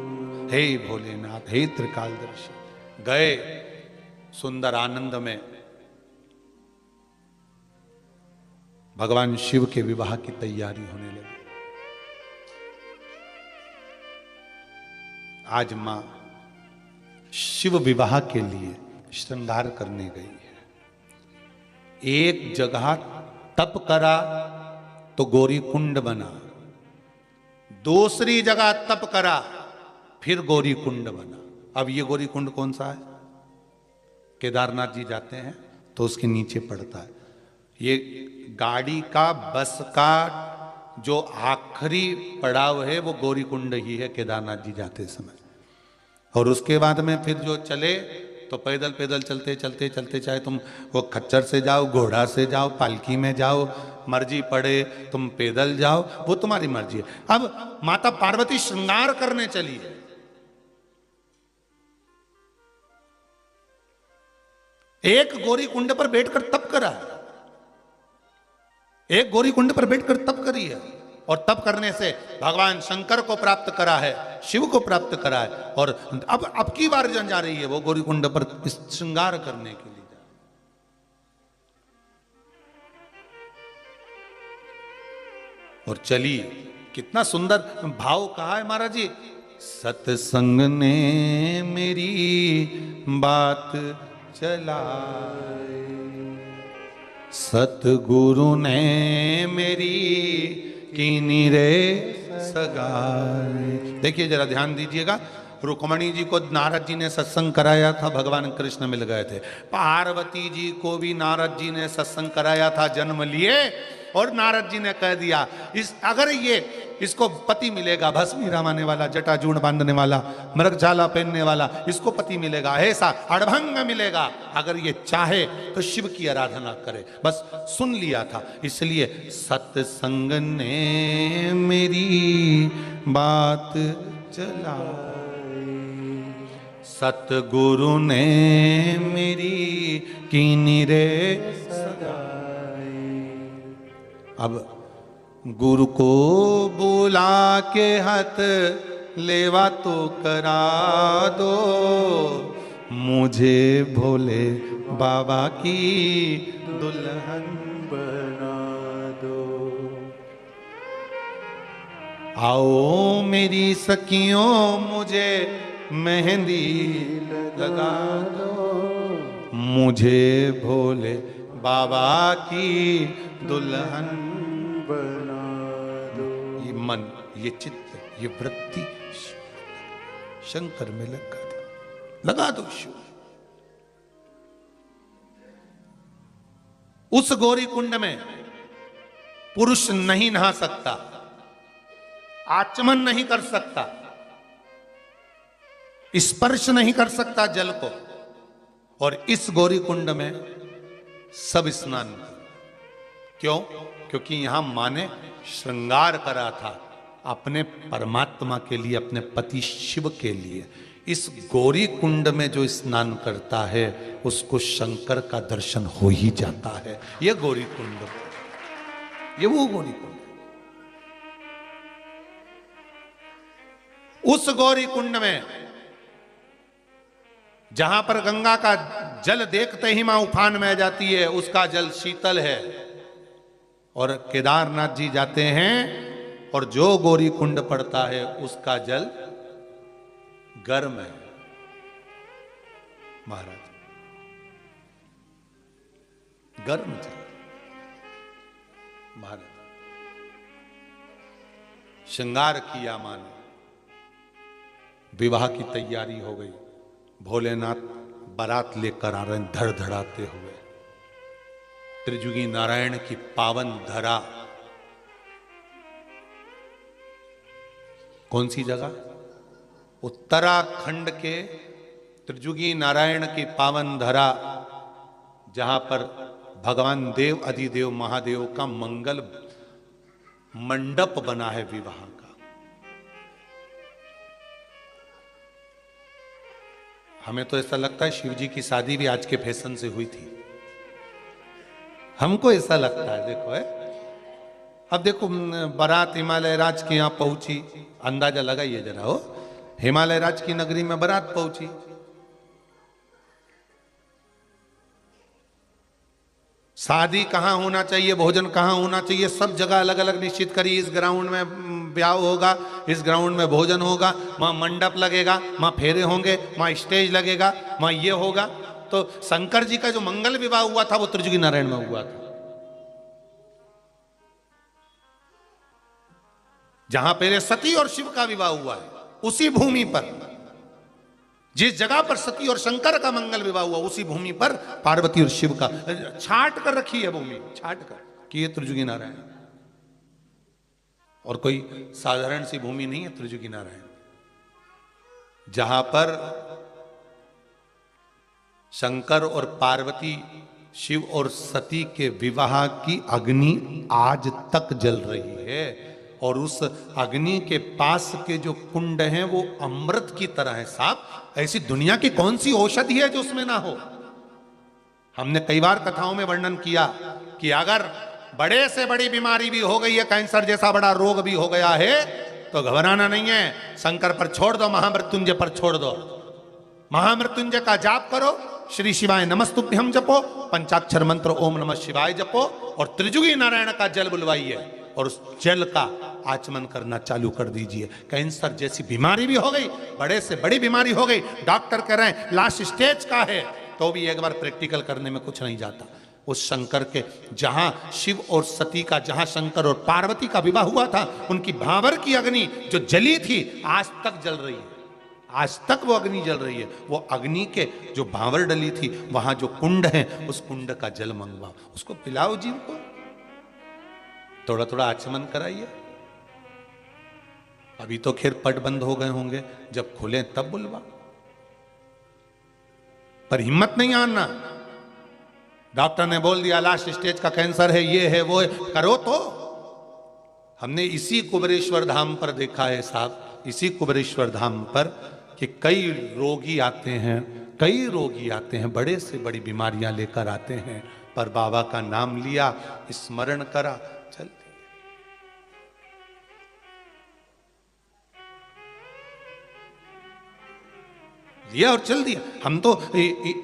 हे भोलेनाथ, हे त्रिकालदर्शी। गए सुंदर आनंद में भगवान शिव के विवाह की तैयारी होने लगी। आज मां शिव विवाह के लिए श्रृंगार करने गई है। एक जगह तप करा तो गौरी कुंड बना, दूसरी जगह तप करा फिर गौरी कुंड बना। अब ये गौरी कुंड कौन सा है? केदारनाथ जी जाते हैं तो उसके नीचे पड़ता है। ये गाड़ी का, बस का जो आखिरी पड़ाव है वो गौरी कुंड ही है केदारनाथ जी जाते समय। और उसके बाद में फिर जो चले तो पैदल पैदल चलते चलते चलते, चाहे तुम वो खच्चर से जाओ, घोड़ा से जाओ, पालकी में जाओ, मर्जी पड़े तुम पैदल जाओ, वो तुम्हारी मर्जी है। अब माता पार्वती श्रृंगार करने चली है। एक गौरी कुंड पर बैठकर तप करा है, एक गौरी कुंड पर बैठकर तप करी है, और तप करने से भगवान शंकर को प्राप्त करा है, शिव को प्राप्त करा है। और अब की बार जा रही है वो गौरी कुंड पर श्रृंगार करने के लिए। और चली, कितना सुंदर भाव कहा है महाराज जी। सत्संग ने मेरी बात चलाए, सतगुरु ने मेरी कीनी रे सगाई। देखिए जरा ध्यान दीजिएगा, रुक्मणी जी को नारद जी ने सत्संग कराया था, भगवान कृष्ण मिल गए थे। पार्वती जी को भी नारद जी ने सत्संग कराया था, जन्म लिए, और नारद जी ने कह दिया अगर इसको पति मिलेगा, भस्मी रामाने वाला, जटाजूड़ बांधने वाला, मृगजाला पहनने वाला, इसको पति मिलेगा, ऐसा अड़भंग मिलेगा। अगर ये चाहे तो शिव की आराधना करे। बस सुन लिया था, इसलिए सत्संग ने मेरी बात चलाई, सतगुरु ने मेरी कीनी रे सगाई। अब गुरु को बुला के हाथ लेवा तो करा दो, मुझे भोले बाबा की दुल्हन बना दो। आओ मेरी सखियों मुझे मेहंदी लगा दो, मुझे भोले बाबा की दुल्हन बना दो। ये मन, ये चित्त, ये वृत्ति शंकर में लगा दो शिव। उस गौरी कुंड में पुरुष नहीं नहा सकता, आचमन नहीं कर सकता, स्पर्श नहीं कर सकता जल को। और इस गौरी कुंड में सब स्नान कर। क्यों? क्योंकि यहां मां ने श्रृंगार करा था अपने परमात्मा के लिए, अपने पति शिव के लिए। इस गौरी कुंड में जो स्नान करता है उसको शंकर का दर्शन हो ही जाता है। ये गौरी कुंड, ये वो गौरी कुंड। उस गौरी कुंड में जहां पर गंगा का जल देखते ही मां उफान में जाती है, उसका जल शीतल है। और केदारनाथ जी जाते हैं और जो गौरी कुंड पड़ता है उसका जल गर्म है महाराज, गर्म जल। महाराज श्रृंगार किया माने, विवाह की तैयारी हो गई, भोलेनाथ बारात लेकर आ रहे हैं धड़धड़ाते हुए। त्रिजुगी नारायण की पावन धरा, कौन सी जगह? उत्तराखंड के त्रिजुगी नारायण की पावन धरा, जहां पर भगवान देव अधिदेव महादेव का मंगल मंडप बना है विवाह का। हमें तो ऐसा लगता है शिव जी की शादी भी आज के फैशन से हुई थी, हमको ऐसा लगता है। देखो है, अब देखो बारात हिमालय राज के यहां पहुंची, अंदाजा लगाइए जरा, हो हिमालय राज की नगरी में बारात पहुंची। शादी कहां होना चाहिए, भोजन कहां होना चाहिए, सब जगह अलग अलग निश्चित करी। इस ग्राउंड में ब्याह होगा, इस ग्राउंड में भोजन होगा, वहां मंडप लगेगा, वहां फेरे होंगे, वहां स्टेज लगेगा, वहां ये होगा। तो शंकर जी का जो मंगल विवाह हुआ था वो त्रिजुगी नारायण में हुआ था, जहां पहले सती और शिव का विवाह हुआ है, उसी भूमि पर, जिस जगह पर सती और शंकर का मंगल विवाह हुआ, उसी भूमि पर पार्वती और शिव का छाट कर रखी है भूमि, छाट कर कि ये त्रिजुगी नारायण। और कोई साधारण सी भूमि नहीं है त्रिजुगी नारायण, जहां पर शंकर और पार्वती, शिव और सती के विवाह की अग्नि आज तक जल रही है। और उस अग्नि के पास के जो कुंड हैं वो अमृत की तरह है साहब। ऐसी दुनिया की कौन सी औषधि है जो उसमें ना हो। हमने कई बार कथाओं में वर्णन किया कि अगर बड़े से बड़ी बीमारी भी हो गई है, कैंसर जैसा बड़ा रोग भी हो गया है, तो घबराना नहीं है, शंकर पर छोड़ दो, महामृत्युंजय पर छोड़ दो। महामृत्युंजय का जाप करो, श्री शिवाय नमस्तुभ्यम जपो, पंचाक्षर मंत्र ओम नमः शिवाय जपो, और त्रिजुगी नारायण का जल बुलवाइए और उस जल का आचमन करना चालू कर दीजिए। कैंसर जैसी बीमारी भी हो गई, बड़े से बड़ी बीमारी हो गई, डॉक्टर कह रहे हैं लास्ट स्टेज का है, तो भी एक बार प्रैक्टिकल करने में कुछ नहीं जाता। उस शंकर के, जहां शिव और सती का, जहां शंकर और पार्वती का विवाह हुआ था, उनकी भावर की अग्नि जो जली थी आज तक जल रही है, आज तक वो अग्नि जल रही है। वो अग्नि के जो भावर डली थी, वहां जो कुंड है, उस कुंड का जल मंगवाओ, उसको पिलाओ जीव को, थोड़ा थोड़ा आचमन कराइए। अभी तो खैर पट बंद हो गए होंगे, जब खुले तब बुलवा, पर हिम्मत नहीं आना। डॉक्टर ने बोल दिया लास्ट स्टेज का कैंसर है, ये है वो है, करो तो। हमने इसी कुबेरेश्वर धाम पर देखा है साहब, इसी कुबेरेश्वर धाम पर कि कई रोगी आते हैं, कई रोगी आते हैं, बड़े से बड़ी बीमारियां लेकर आते हैं, पर बाबा का नाम लिया, स्मरण करा, चल दिया और चल दिया। हम तो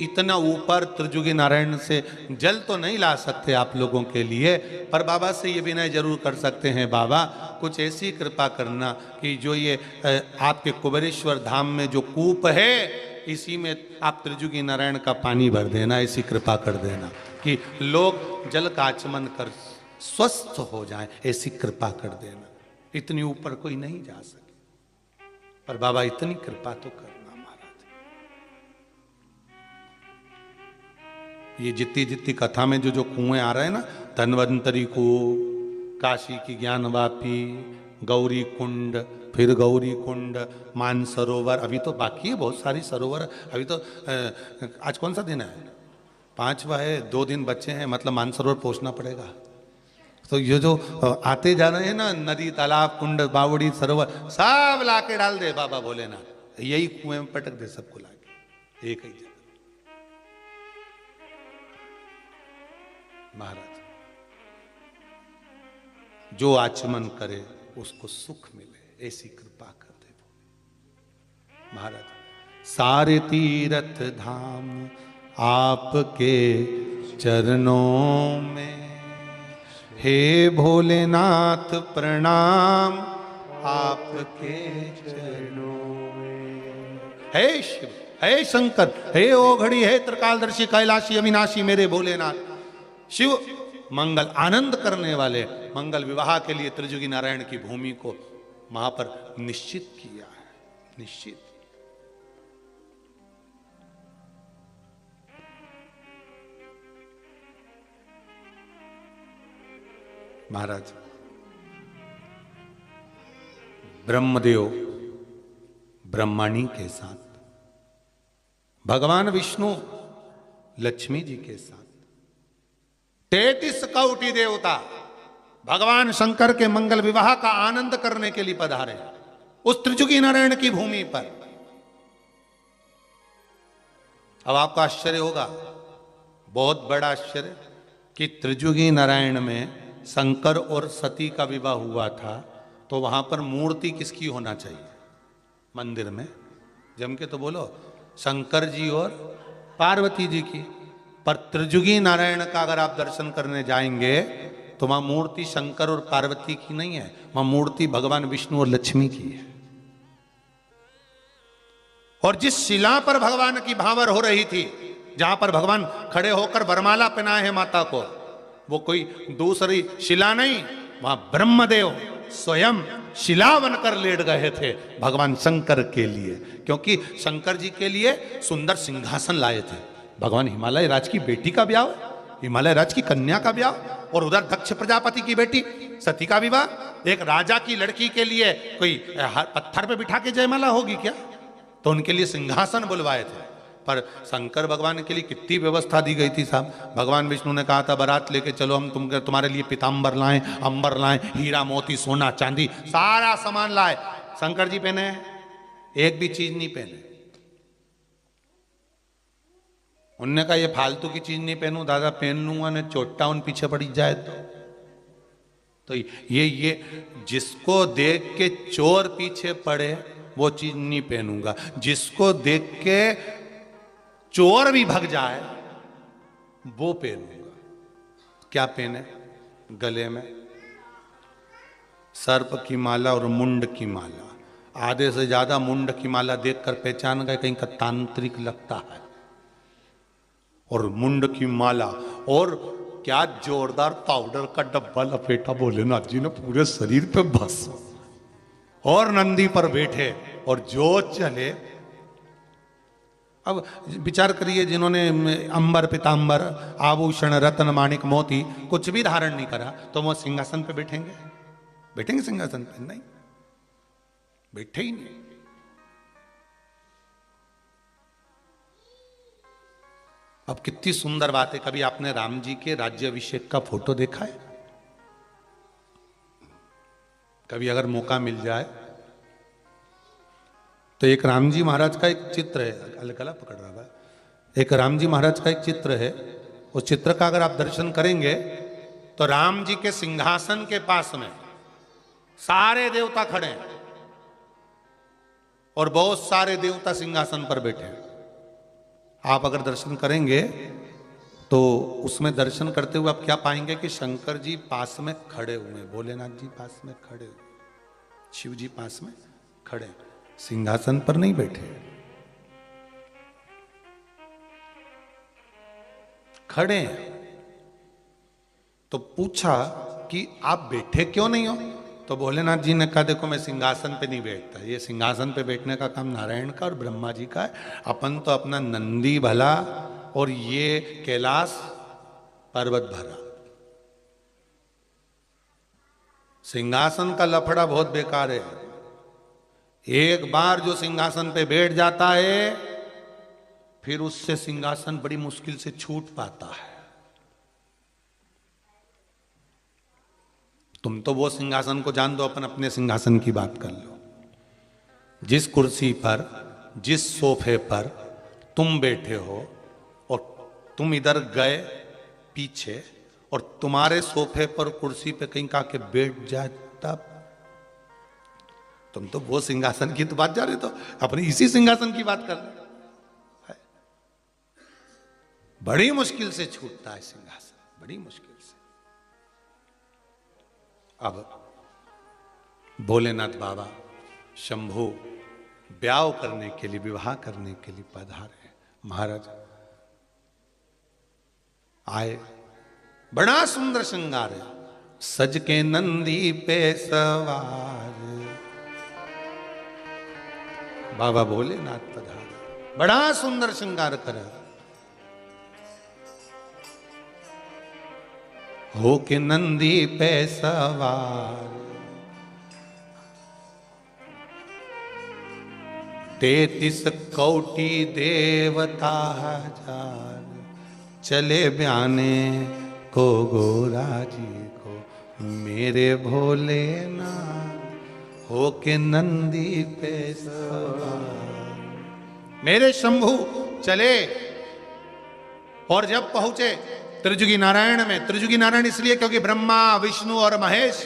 इतना ऊपर त्रिजुगी नारायण से जल तो नहीं ला सकते आप लोगों के लिए, पर बाबा से ये विनय जरूर कर सकते हैं, बाबा कुछ ऐसी कृपा करना कि जो ये आपके कुबेरेश्वर धाम में जो कूप है, इसी में आप त्रिजुगी नारायण का पानी भर देना, ऐसी कृपा कर देना कि लोग जल का आचमन कर स्वस्थ हो जाएं, ऐसी कृपा कर देना। इतनी ऊपर कोई नहीं जा सके, पर बाबा इतनी कृपा तो करना महाराज। ये जितनी जितनी कथा में जो जो कुएं आ रहे हैं ना, धन्वंतरी कुओं, काशी की ज्ञानवापी, गौरी कुंड, फिर गौरी कुंड, मानसरोवर, अभी तो बाकी है बहुत सारी सरोवर। अभी तो आज कौन सा दिन है? 5वां है, 2 दिन बच्चे हैं, मतलब मानसरोवर पहुंचना पड़ेगा। तो ये जो आते जा रहे हैं ना, नदी, तालाब, कुंड, बावड़ी, सरोवर, सब लाके डाल दे बाबा भोलेनाथ, यही कुएं में पटक दे सबको लाके एक ही जगह। महाराज जो आचमन करे उसको सुख मिले, ऐसी कृपा कर दे महाराज। सारे तीर्थ धाम आपके चरणों में, हे भोलेनाथ प्रणाम आपके चरणों में। हे शिव, हे शंकर, हे ओघड़ी, हे त्रिकालदर्शी, कैलाशी, अविनाशी, मेरे भोलेनाथ। शिव मंगल आनंद करने वाले, मंगल विवाह के लिए त्रिजुगी नारायण की भूमि को वहां पर निश्चित किया है, निश्चित। महाराज ब्रह्मदेव ब्रह्मणी के साथ, भगवान विष्णु लक्ष्मी जी के साथ, 33 कौटि देवता भगवान शंकर के मंगल विवाह का आनंद करने के लिए पधारे उस त्रिजुगी नारायण की भूमि पर। अब आपका आश्चर्य होगा, बहुत बड़ा आश्चर्य, कि त्रिजुगी नारायण में शंकर और सती का विवाह हुआ था, तो वहां पर मूर्ति किसकी होना चाहिए मंदिर में? जम के तो बोलो, शंकर जी और पार्वती जी की। पर त्रिजुगी नारायण का अगर आप दर्शन करने जाएंगे तो वहां मूर्ति शंकर और पार्वती की नहीं है, वहां मूर्ति भगवान विष्णु और लक्ष्मी की है। और जिस शिला पर भगवान की भांवर हो रही थी, जहां पर भगवान खड़े होकर वरमाला पहनाए हैं माता को, वो कोई दूसरी शिला नहीं, वहां ब्रह्मदेव स्वयं शिला बनकर लेट गए थे भगवान शंकर के लिए। क्योंकि शंकर जी के लिए सुंदर सिंहासन लाए थे। भगवान हिमालय राज की बेटी का ब्याह, हिमालय राज की कन्या का ब्याह, और उधर दक्ष प्रजापति की बेटी सती का विवाह। एक राजा की लड़की के लिए कोई पत्थर पे बिठा के जयमाला होगी क्या? तो उनके लिए सिंहासन बुलवाए थे। पर शंकर भगवान के लिए कितनी व्यवस्था दी गई थी साहब। भगवान विष्णु ने कहा था, बारात लेके चलो, हम तुम्हारे लिए पीताम्बर लाएं, अंबर लाएं, हीरा मोती सोना चांदी सारा सामान लाए। शंकर जी पहने एक भी चीज नहीं पहने। उनने कहा, ये फालतू की चीज नहीं पहनू दादा, पहन लूंगा ना चोटा उन पीछे पड़ी जाए तो ये जिसको देख के चोर पीछे पड़े वो चीज नहीं पहनूंगा, जिसको देख के चोर भी भग जाए वो पहनूंगा। क्या पहने? गले में सर्प की माला और मुंड की माला। आधे से ज्यादा मुंड की माला देखकर पहचान गए कहीं का तांत्रिक लगता है। और मुंड की माला, और क्या जोरदार पाउडर का डब्बा लपेटा भोलेनाथ जी ने पूरे शरीर पे बस, और नंदी पर बैठे और जो चले। अब विचार करिए, जिन्होंने अंबर पीतांबर आभूषण रत्न माणिक मोती कुछ भी धारण नहीं करा, तो वो सिंहासन पे बैठेंगे? बैठेंगे सिंहासन पे? नहीं, बैठे ही नहीं। अब कितनी सुंदर बात है। कभी आपने राम जी के राज्याभिषेक का फोटो देखा है? कभी अगर मौका मिल जाए तो एक राम जी महाराज का एक चित्र है, गला पकड़ रहा है, एक राम जी महाराज का एक चित्र है। उस चित्र का अगर आप दर्शन करेंगे तो राम जी के सिंहासन के पास में सारे देवता खड़े हैं और बहुत सारे देवता सिंहासन पर बैठे हैं। आप अगर दर्शन करेंगे तो उसमें दर्शन करते हुए आप क्या पाएंगे कि शंकर जी पास में खड़े हुए, भोलेनाथ जी पास में खड़े, शिव जी पास में खड़े, सिंहासन पर नहीं बैठे, खड़े हैं। तो पूछा कि आप बैठे क्यों नहीं हो? तो भोलेनाथ जी ने कहा, देखो मैं सिंहासन पे नहीं बैठता, ये सिंहासन पे बैठने का काम नारायण का और ब्रह्मा जी का है। अपन तो अपना नंदी भला और ये कैलाश पर्वत भरा। सिंहासन का लफड़ा बहुत बेकार है। एक बार जो सिंहासन पे बैठ जाता है फिर उससे सिंहासन बड़ी मुश्किल से छूट पाता है। तुम तो वो सिंहासन को जान दो, अपन अपने सिंहासन की बात कर लो। जिस कुर्सी पर, जिस सोफे पर तुम बैठे हो और तुम इधर गए पीछे और तुम्हारे सोफे पर कुर्सी पे कहीं का के बैठ जाए, तब तुम तो वो सिंहासन की तो बात जा रहे, तो अपनी इसी सिंहासन की बात कर रहे। बड़ी मुश्किल से छूटता है सिंहासन, बड़ी मुश्किल से। अब भोलेनाथ बाबा शंभू ब्याह करने के लिए, विवाह करने के लिए पधारे। महाराज आए, बड़ा सुंदर श्रृंगार है, सज के नंदी पे सवार। बाबा भोलेनाथ पधारे, बड़ा सुंदर श्रृंगार कर, हो के नंदी पे सवार। 33 कोटि देवता हजार, चले ब्याने को गोरा जी को, मेरे भोलेनाथ हो के नंदी पे सवार। मेरे शंभू चले, और जब पहुंचे त्रिजुगी नारायण में, त्रिजुगी नारायण इसलिए क्योंकि ब्रह्मा विष्णु और महेश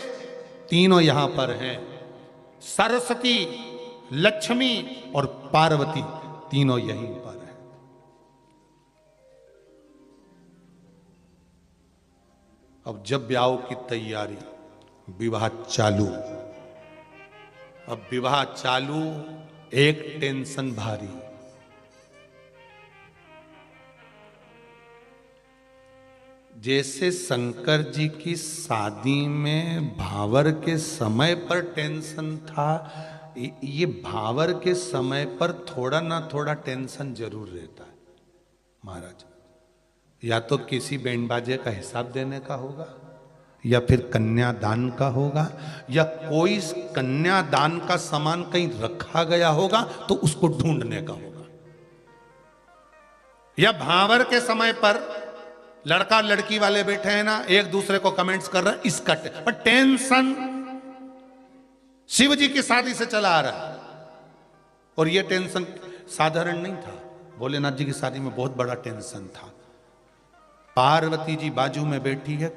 तीनों यहां पर हैं। सरस्वती, लक्ष्मी और पार्वती तीनों यहीं पर हैं। अब जब ब्याह की तैयारी, विवाह चालू। अब विवाह चालू, एक टेंशन भारी। जैसे शंकर जी की शादी में भावर के समय पर टेंशन था, ये भावर के समय पर थोड़ा ना थोड़ा टेंशन जरूर रहता है महाराज। या तो किसी बैंड बाजे का हिसाब देने का होगा, या फिर कन्यादान का होगा, या कोई कन्यादान का सामान कहीं रखा गया होगा तो उसको ढूंढने का होगा, या भावर के समय पर लड़का लड़की वाले बैठे हैं ना, एक दूसरे को कमेंट्स कर रहे हैं, इसका पर टेंशन शिव जी की शादी से चला आ रहा है। और यह टेंशन साधारण नहीं था, भोलेनाथ जी की शादी में बहुत बड़ा टेंशन था। पार्वती जी बाजू में बैठी है,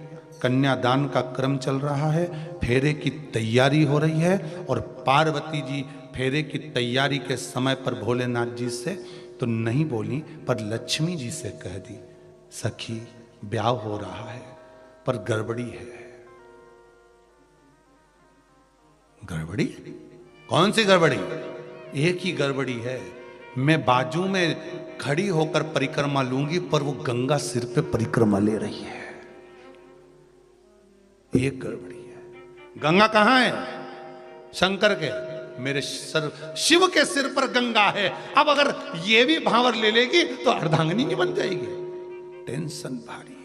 कन्यादान का क्रम चल रहा है, फेरे की तैयारी हो रही है, और पार्वती जी फेरे की तैयारी के समय पर भोलेनाथ जी से तो नहीं बोली, पर लक्ष्मी जी से कह दी, सखी ब्याह हो रहा है पर गड़बड़ी है। गड़बड़ी? कौन सी गड़बड़ी? एक ही गड़बड़ी है, मैं बाजू में खड़ी होकर परिक्रमा लूंगी पर वो गंगा सिर पे परिक्रमा ले रही है। एक गड़बड़ी है। गंगा कहां है? शंकर के, मेरे सर शिव के सिर पर गंगा है। अब अगर ये भी भावर ले लेगी तो अर्धांगिनी की बन जाएगी। टेंशन भारी है।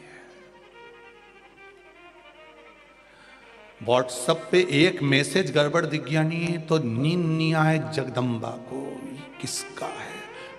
व्हाट्सएप पे एक मैसेज गड़बड़ दिख गया नहीं तो नींद नहीं आए जगदम्बा को, किसका है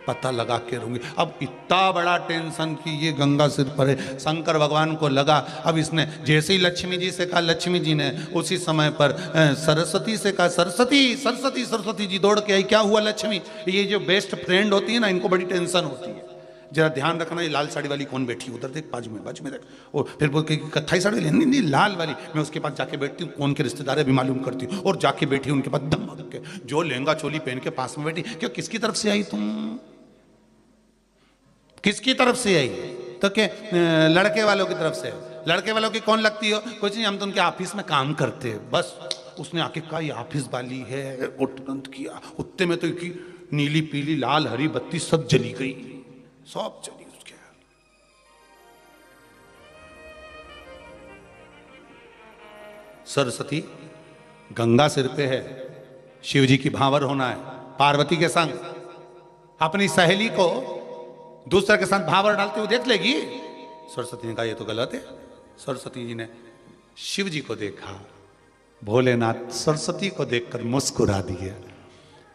पता लगा के रहूंगी। अब इतना बड़ा टेंशन कि ये गंगा सिर पर है। शंकर भगवान को लगा, अब इसने जैसे ही लक्ष्मी जी से कहा, लक्ष्मी जी ने उसी समय पर सरस्वती से कहा, सरस्वती सरस्वती सरस्वती जी दौड़ के आई। क्या हुआ लक्ष्मी? ये जो बेस्ट फ्रेंड होती है ना, इनको बड़ी टेंशन होती है। जरा ध्यान रखना, ये लाल साड़ी वाली कौन बैठी है उधर देख, बाजू में देख। और फिर बोल के कत्थई साड़ी लेनी, नहीं लाल वाली। मैं उसके पास जाके बैठती हूँ, कौन के रिश्तेदार है भी मालूम करती हूँ, और जाके बैठी उनके पास धमक के, जो लहंगा चोली पहन के पास में बैठी। क्यों, किसकी तरफ से आई तुम? किसकी तरफ से आई? तो क्या लड़के वालों की तरफ से? लड़के वालों की कौन लगती हो? कुछ नहीं, हम तो उनके ऑफिस में काम करते हैं बस। उसने आके कहा ये ऑफिस वाली है, और तुरंत किया। उत्ते में तो नीली पीली लाल हरी बत्ती सब जली गई, सब चली उसके। सरस्वती गंगा सिर पे है, शिव जी की भावर होना है, पार्वती के संग। अपनी सहेली को दूसरे के साथ भावर डालते हुए देख लेगी। सरस्वती ने कहा ये तो गलत है। सरस्वती जी ने शिव जी को देखा, भोलेनाथ सरस्वती को देखकर मुस्कुरा दिए।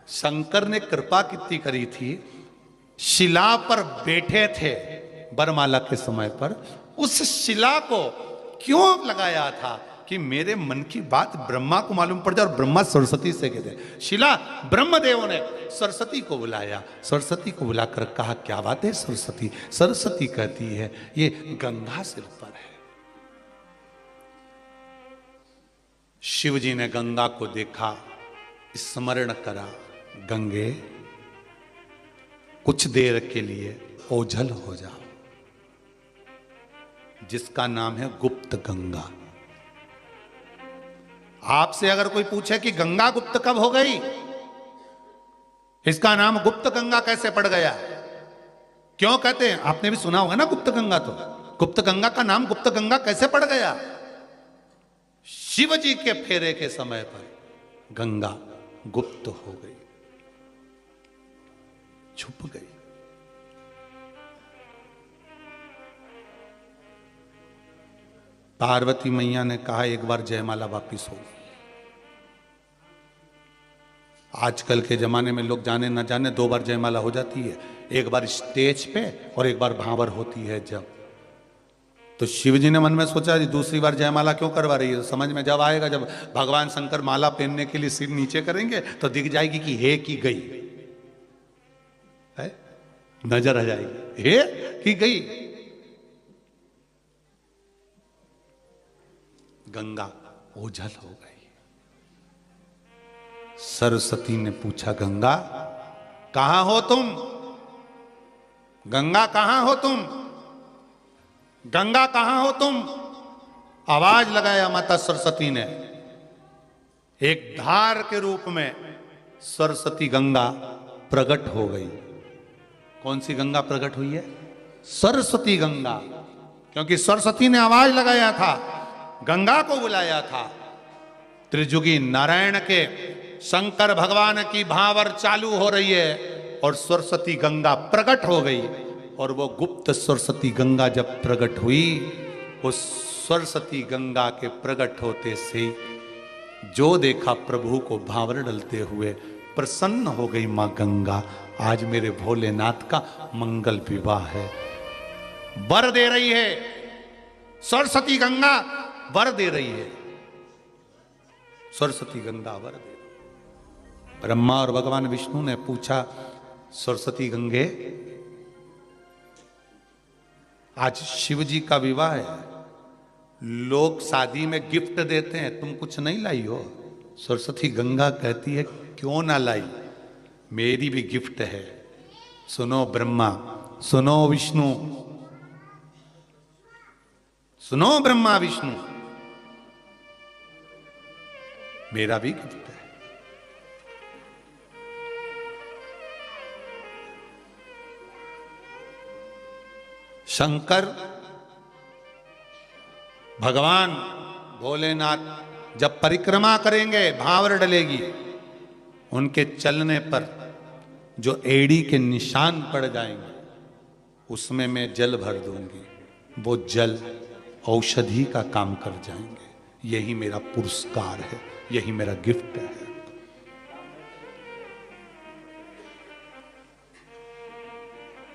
शंकर ने कृपा कितनी करी थी, शिला पर बैठे थे बरमाला के समय पर, उस शिला को क्यों लगाया था कि मेरे मन की बात ब्रह्मा को मालूम पड़ जाए, और ब्रह्मा सरस्वती से कहते। शिला ब्रह्मदेव ने सरस्वती को बुलाया, सरस्वती को बुलाकर कहा क्या बात है सरस्वती? सरस्वती कहती है ये गंगा सिर पर है। शिव जी ने गंगा को देखा, स्मरण करा, गंगे कुछ देर के लिए ओझल हो जाओ, जिसका नाम है गुप्त गंगा। आपसे अगर कोई पूछे कि गंगा गुप्त कब हो गई, इसका नाम गुप्त गंगा कैसे पड़ गया, क्यों कहते हैं? आपने भी सुना होगा ना गुप्त गंगा। तो गुप्त गंगा का नाम गुप्त गंगा कैसे पड़ गया? शिव जी के फेरे के समय पर गंगा गुप्त हो गई, छुप गई। पार्वती मैया ने कहा एक बार जयमाला वापिस हो। आजकल के जमाने में लोग जाने न जाने 2 बार जयमाला हो जाती है, एक बार स्टेज पे और एक बार भांवर होती है जब। तो शिव जी ने मन में सोचा जी दूसरी बार जयमाला क्यों करवा रही है। तो समझ में जब आएगा जब भगवान शंकर माला पहनने के लिए सिर नीचे करेंगे तो दिख जाएगी कि हे की गई है, नजर आ जाएगी हे की गई। गंगा ओझल हो गई। सरस्वती ने पूछा गंगा कहां हो तुम, गंगा कहां हो तुम, गंगा कहां हो तुम। आवाज लगाया माता सरस्वती ने। एक धार के रूप में सरस्वती गंगा प्रकट हो गई। कौन सी गंगा प्रकट हुई है? सरस्वती गंगा, क्योंकि सरस्वती ने आवाज लगाया था, गंगा को बुलाया था। त्रिजुगी नारायण के शंकर भगवान की भांवर चालू हो रही है और सरस्वती गंगा प्रकट हो गई। और वो गुप्त सरस्वती गंगा जब प्रकट हुई, उस सरस्वती गंगा के प्रकट होते से जो देखा प्रभु को भांवर डलते हुए प्रसन्न हो गई मां गंगा। आज मेरे भोलेनाथ का मंगल विवाह है। वर दे रही है सरस्वती गंगा, वर दे रही है सरस्वती गंगा, वर दे रही है। ब्रह्मा और भगवान विष्णु ने पूछा सरस्वती गंगे आज शिव जी का विवाह है, लोग शादी में गिफ्ट देते हैं, तुम कुछ नहीं लाई हो। सरस्वती गंगा कहती है क्यों ना लाई, मेरी भी गिफ्ट है। सुनो ब्रह्मा, सुनो विष्णु, सुनो ब्रह्मा विष्णु, मेरा भी गिफ्ट है। शंकर भगवान भोलेनाथ जब परिक्रमा करेंगे, भांवर डलेगी, उनके चलने पर जो एड़ी के निशान पड़ जाएंगे उसमें मैं जल भर दूंगी, वो जल औषधि का काम कर जाएंगे। यही मेरा पुरस्कार है, यही मेरा गिफ्ट है।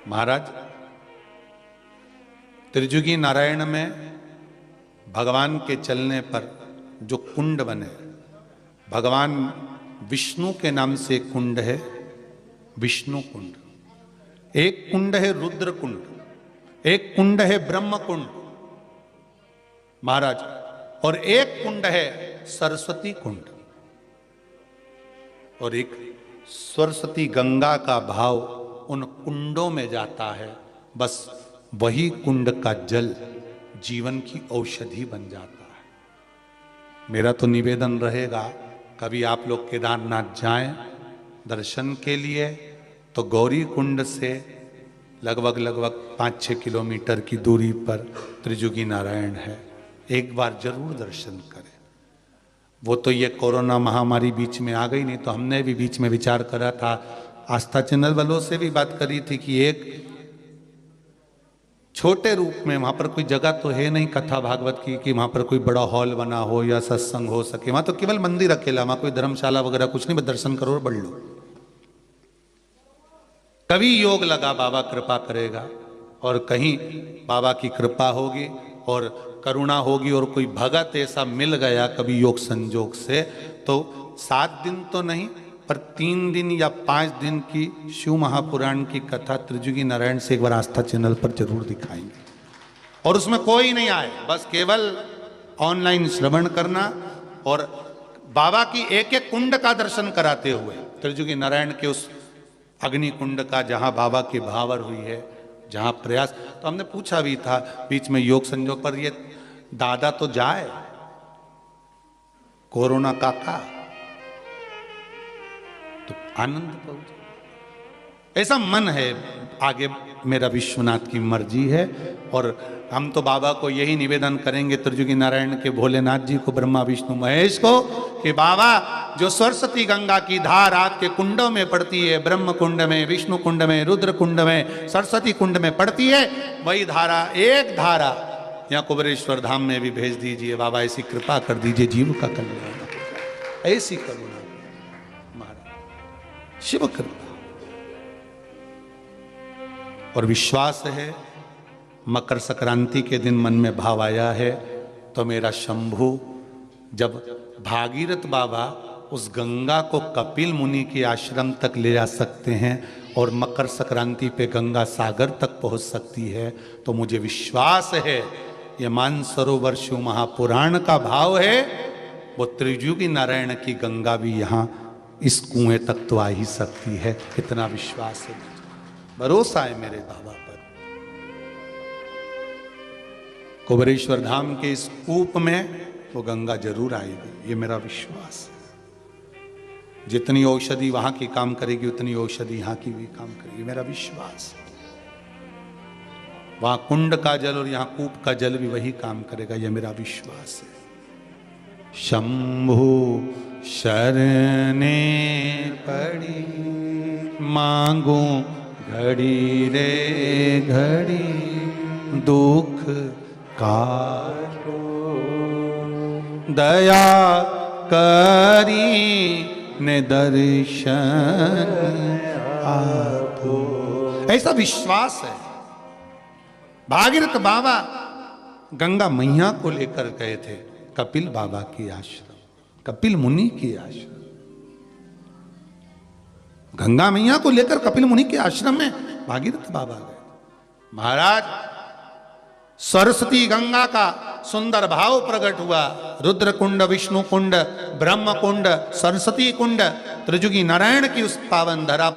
महाराज त्रिजुगी नारायण में भगवान के चलने पर जो कुंड बने, भगवान विष्णु के नाम से एक कुंड है विष्णु कुंड, एक कुंड है रुद्र कुंड, एक कुंड है ब्रह्म कुंड महाराज, और एक कुंड है सरस्वती कुंड। और एक सरस्वती गंगा का भाव उन कुंडों में जाता है, बस वही कुंड का जल जीवन की औषधि बन जाता है। मेरा तो निवेदन रहेगा कभी आप लोग केदारनाथ जाएं दर्शन के लिए तो गौरी कुंड से लगभग 5-6 किलोमीटर की दूरी पर त्रिजुगी नारायण है, एक बार जरूर दर्शन करें। वो तो ये कोरोना महामारी बीच में आ गई, नहीं तो हमने भी बीच में विचार करा था, आस्था चैनल वालों से भी बात करी थी कि एक छोटे रूप में वहां पर कोई जगह तो है नहीं कथा भागवत की कि वहां पर कोई बड़ा हॉल बना हो या सत्संग हो सके, वहां तो केवल मंदिर अकेला, वहां कोई धर्मशाला वगैरह कुछ नहीं, बस दर्शन करो और बढ़ लो। कभी योग लगा बाबा कृपा करेगा, और कहीं बाबा की कृपा होगी और करुणा होगी और कोई भगत ऐसा मिल गया कभी योग संजोग से, तो 7 दिन तो नहीं पर 3 दिन या 5 दिन की शिव महापुराण की कथा त्रिजुगी नारायण से एक बार आस्था चैनल पर जरूर दिखाएंगे। और उसमें कोई नहीं आए, बस केवल ऑनलाइन श्रवण करना और बाबा की एक एक कुंड का दर्शन कराते हुए, त्रिजुगी नारायण के उस अग्नि कुंड का जहां बाबा की भावर हुई है, जहां प्रयास, तो हमने पूछा भी था बीच में योग संजोग पर, ये दादा तो जाए कोरोना काका तो आनंद पहुंचे। ऐसा मन है, आगे मेरा विश्वनाथ की मर्जी है। और हम तो बाबा को यही निवेदन करेंगे, त्रिजुगी नारायण के भोलेनाथ जी को, ब्रह्मा विष्णु महेश को, कि बाबा जो सरस्वती गंगा की धार आपके कुंडों में पड़ती है, ब्रह्म कुंड में, विष्णु कुंड में, रुद्र कुंड में, सरस्वती कुंड में पड़ती है, वही धारा, एक धारा यहाँ कुबेरेश्वर धाम में भी भेज दीजिए बाबा। ऐसी कृपा कर दीजिए, जीव का कल्याण, ऐसी करुणा महाराज, शिव कृपा। और विश्वास है, मकर संक्रांति के दिन मन में भाव आया है तो मेरा शंभु, जब भागीरथ बाबा उस गंगा को कपिल मुनि के आश्रम तक ले जा सकते हैं और मकर संक्रांति पे गंगा सागर तक पहुंच सकती है, तो मुझे विश्वास है ये मानसरोवर शिव महापुराण का भाव है, वो त्रिजुगी नारायण की गंगा भी यहाँ इस कुएं तक तो आ ही सकती है। इतना विश्वास है, भरोसा है मेरे बाबा पर। कुबेरेश्वर धाम के इस कूप में वो गंगा जरूर आएगी, ये मेरा विश्वास है। जितनी औषधि वहां की काम करेगी उतनी औषधि यहां की भी काम करेगी, मेरा विश्वास है। वहां कुंड का जल और यहां कूप का जल भी वही काम करेगा, यह मेरा विश्वास है। शंभु शरणे पड़ी मांगू घड़ी रे घड़ी, दुख काटो दया करी ने दर्शन आपो। ऐसा विश्वास है। भागीरथ बाबा गंगा मैया को लेकर गए थे कपिल बाबा की आश्रम, कपिल मुनि की आश्रम। गंगा मैया को लेकर कपिल मुनि के आश्रम में भागीरथ बाबा गए। महाराज सरस्वती गंगा का सुंदर भाव प्रकट हुआ। रुद्र कुंड, विष्णु कुंड, ब्रह्म कुंड, सरस्वती कुंड, त्रिजुगी नारायण की उस पावन धरा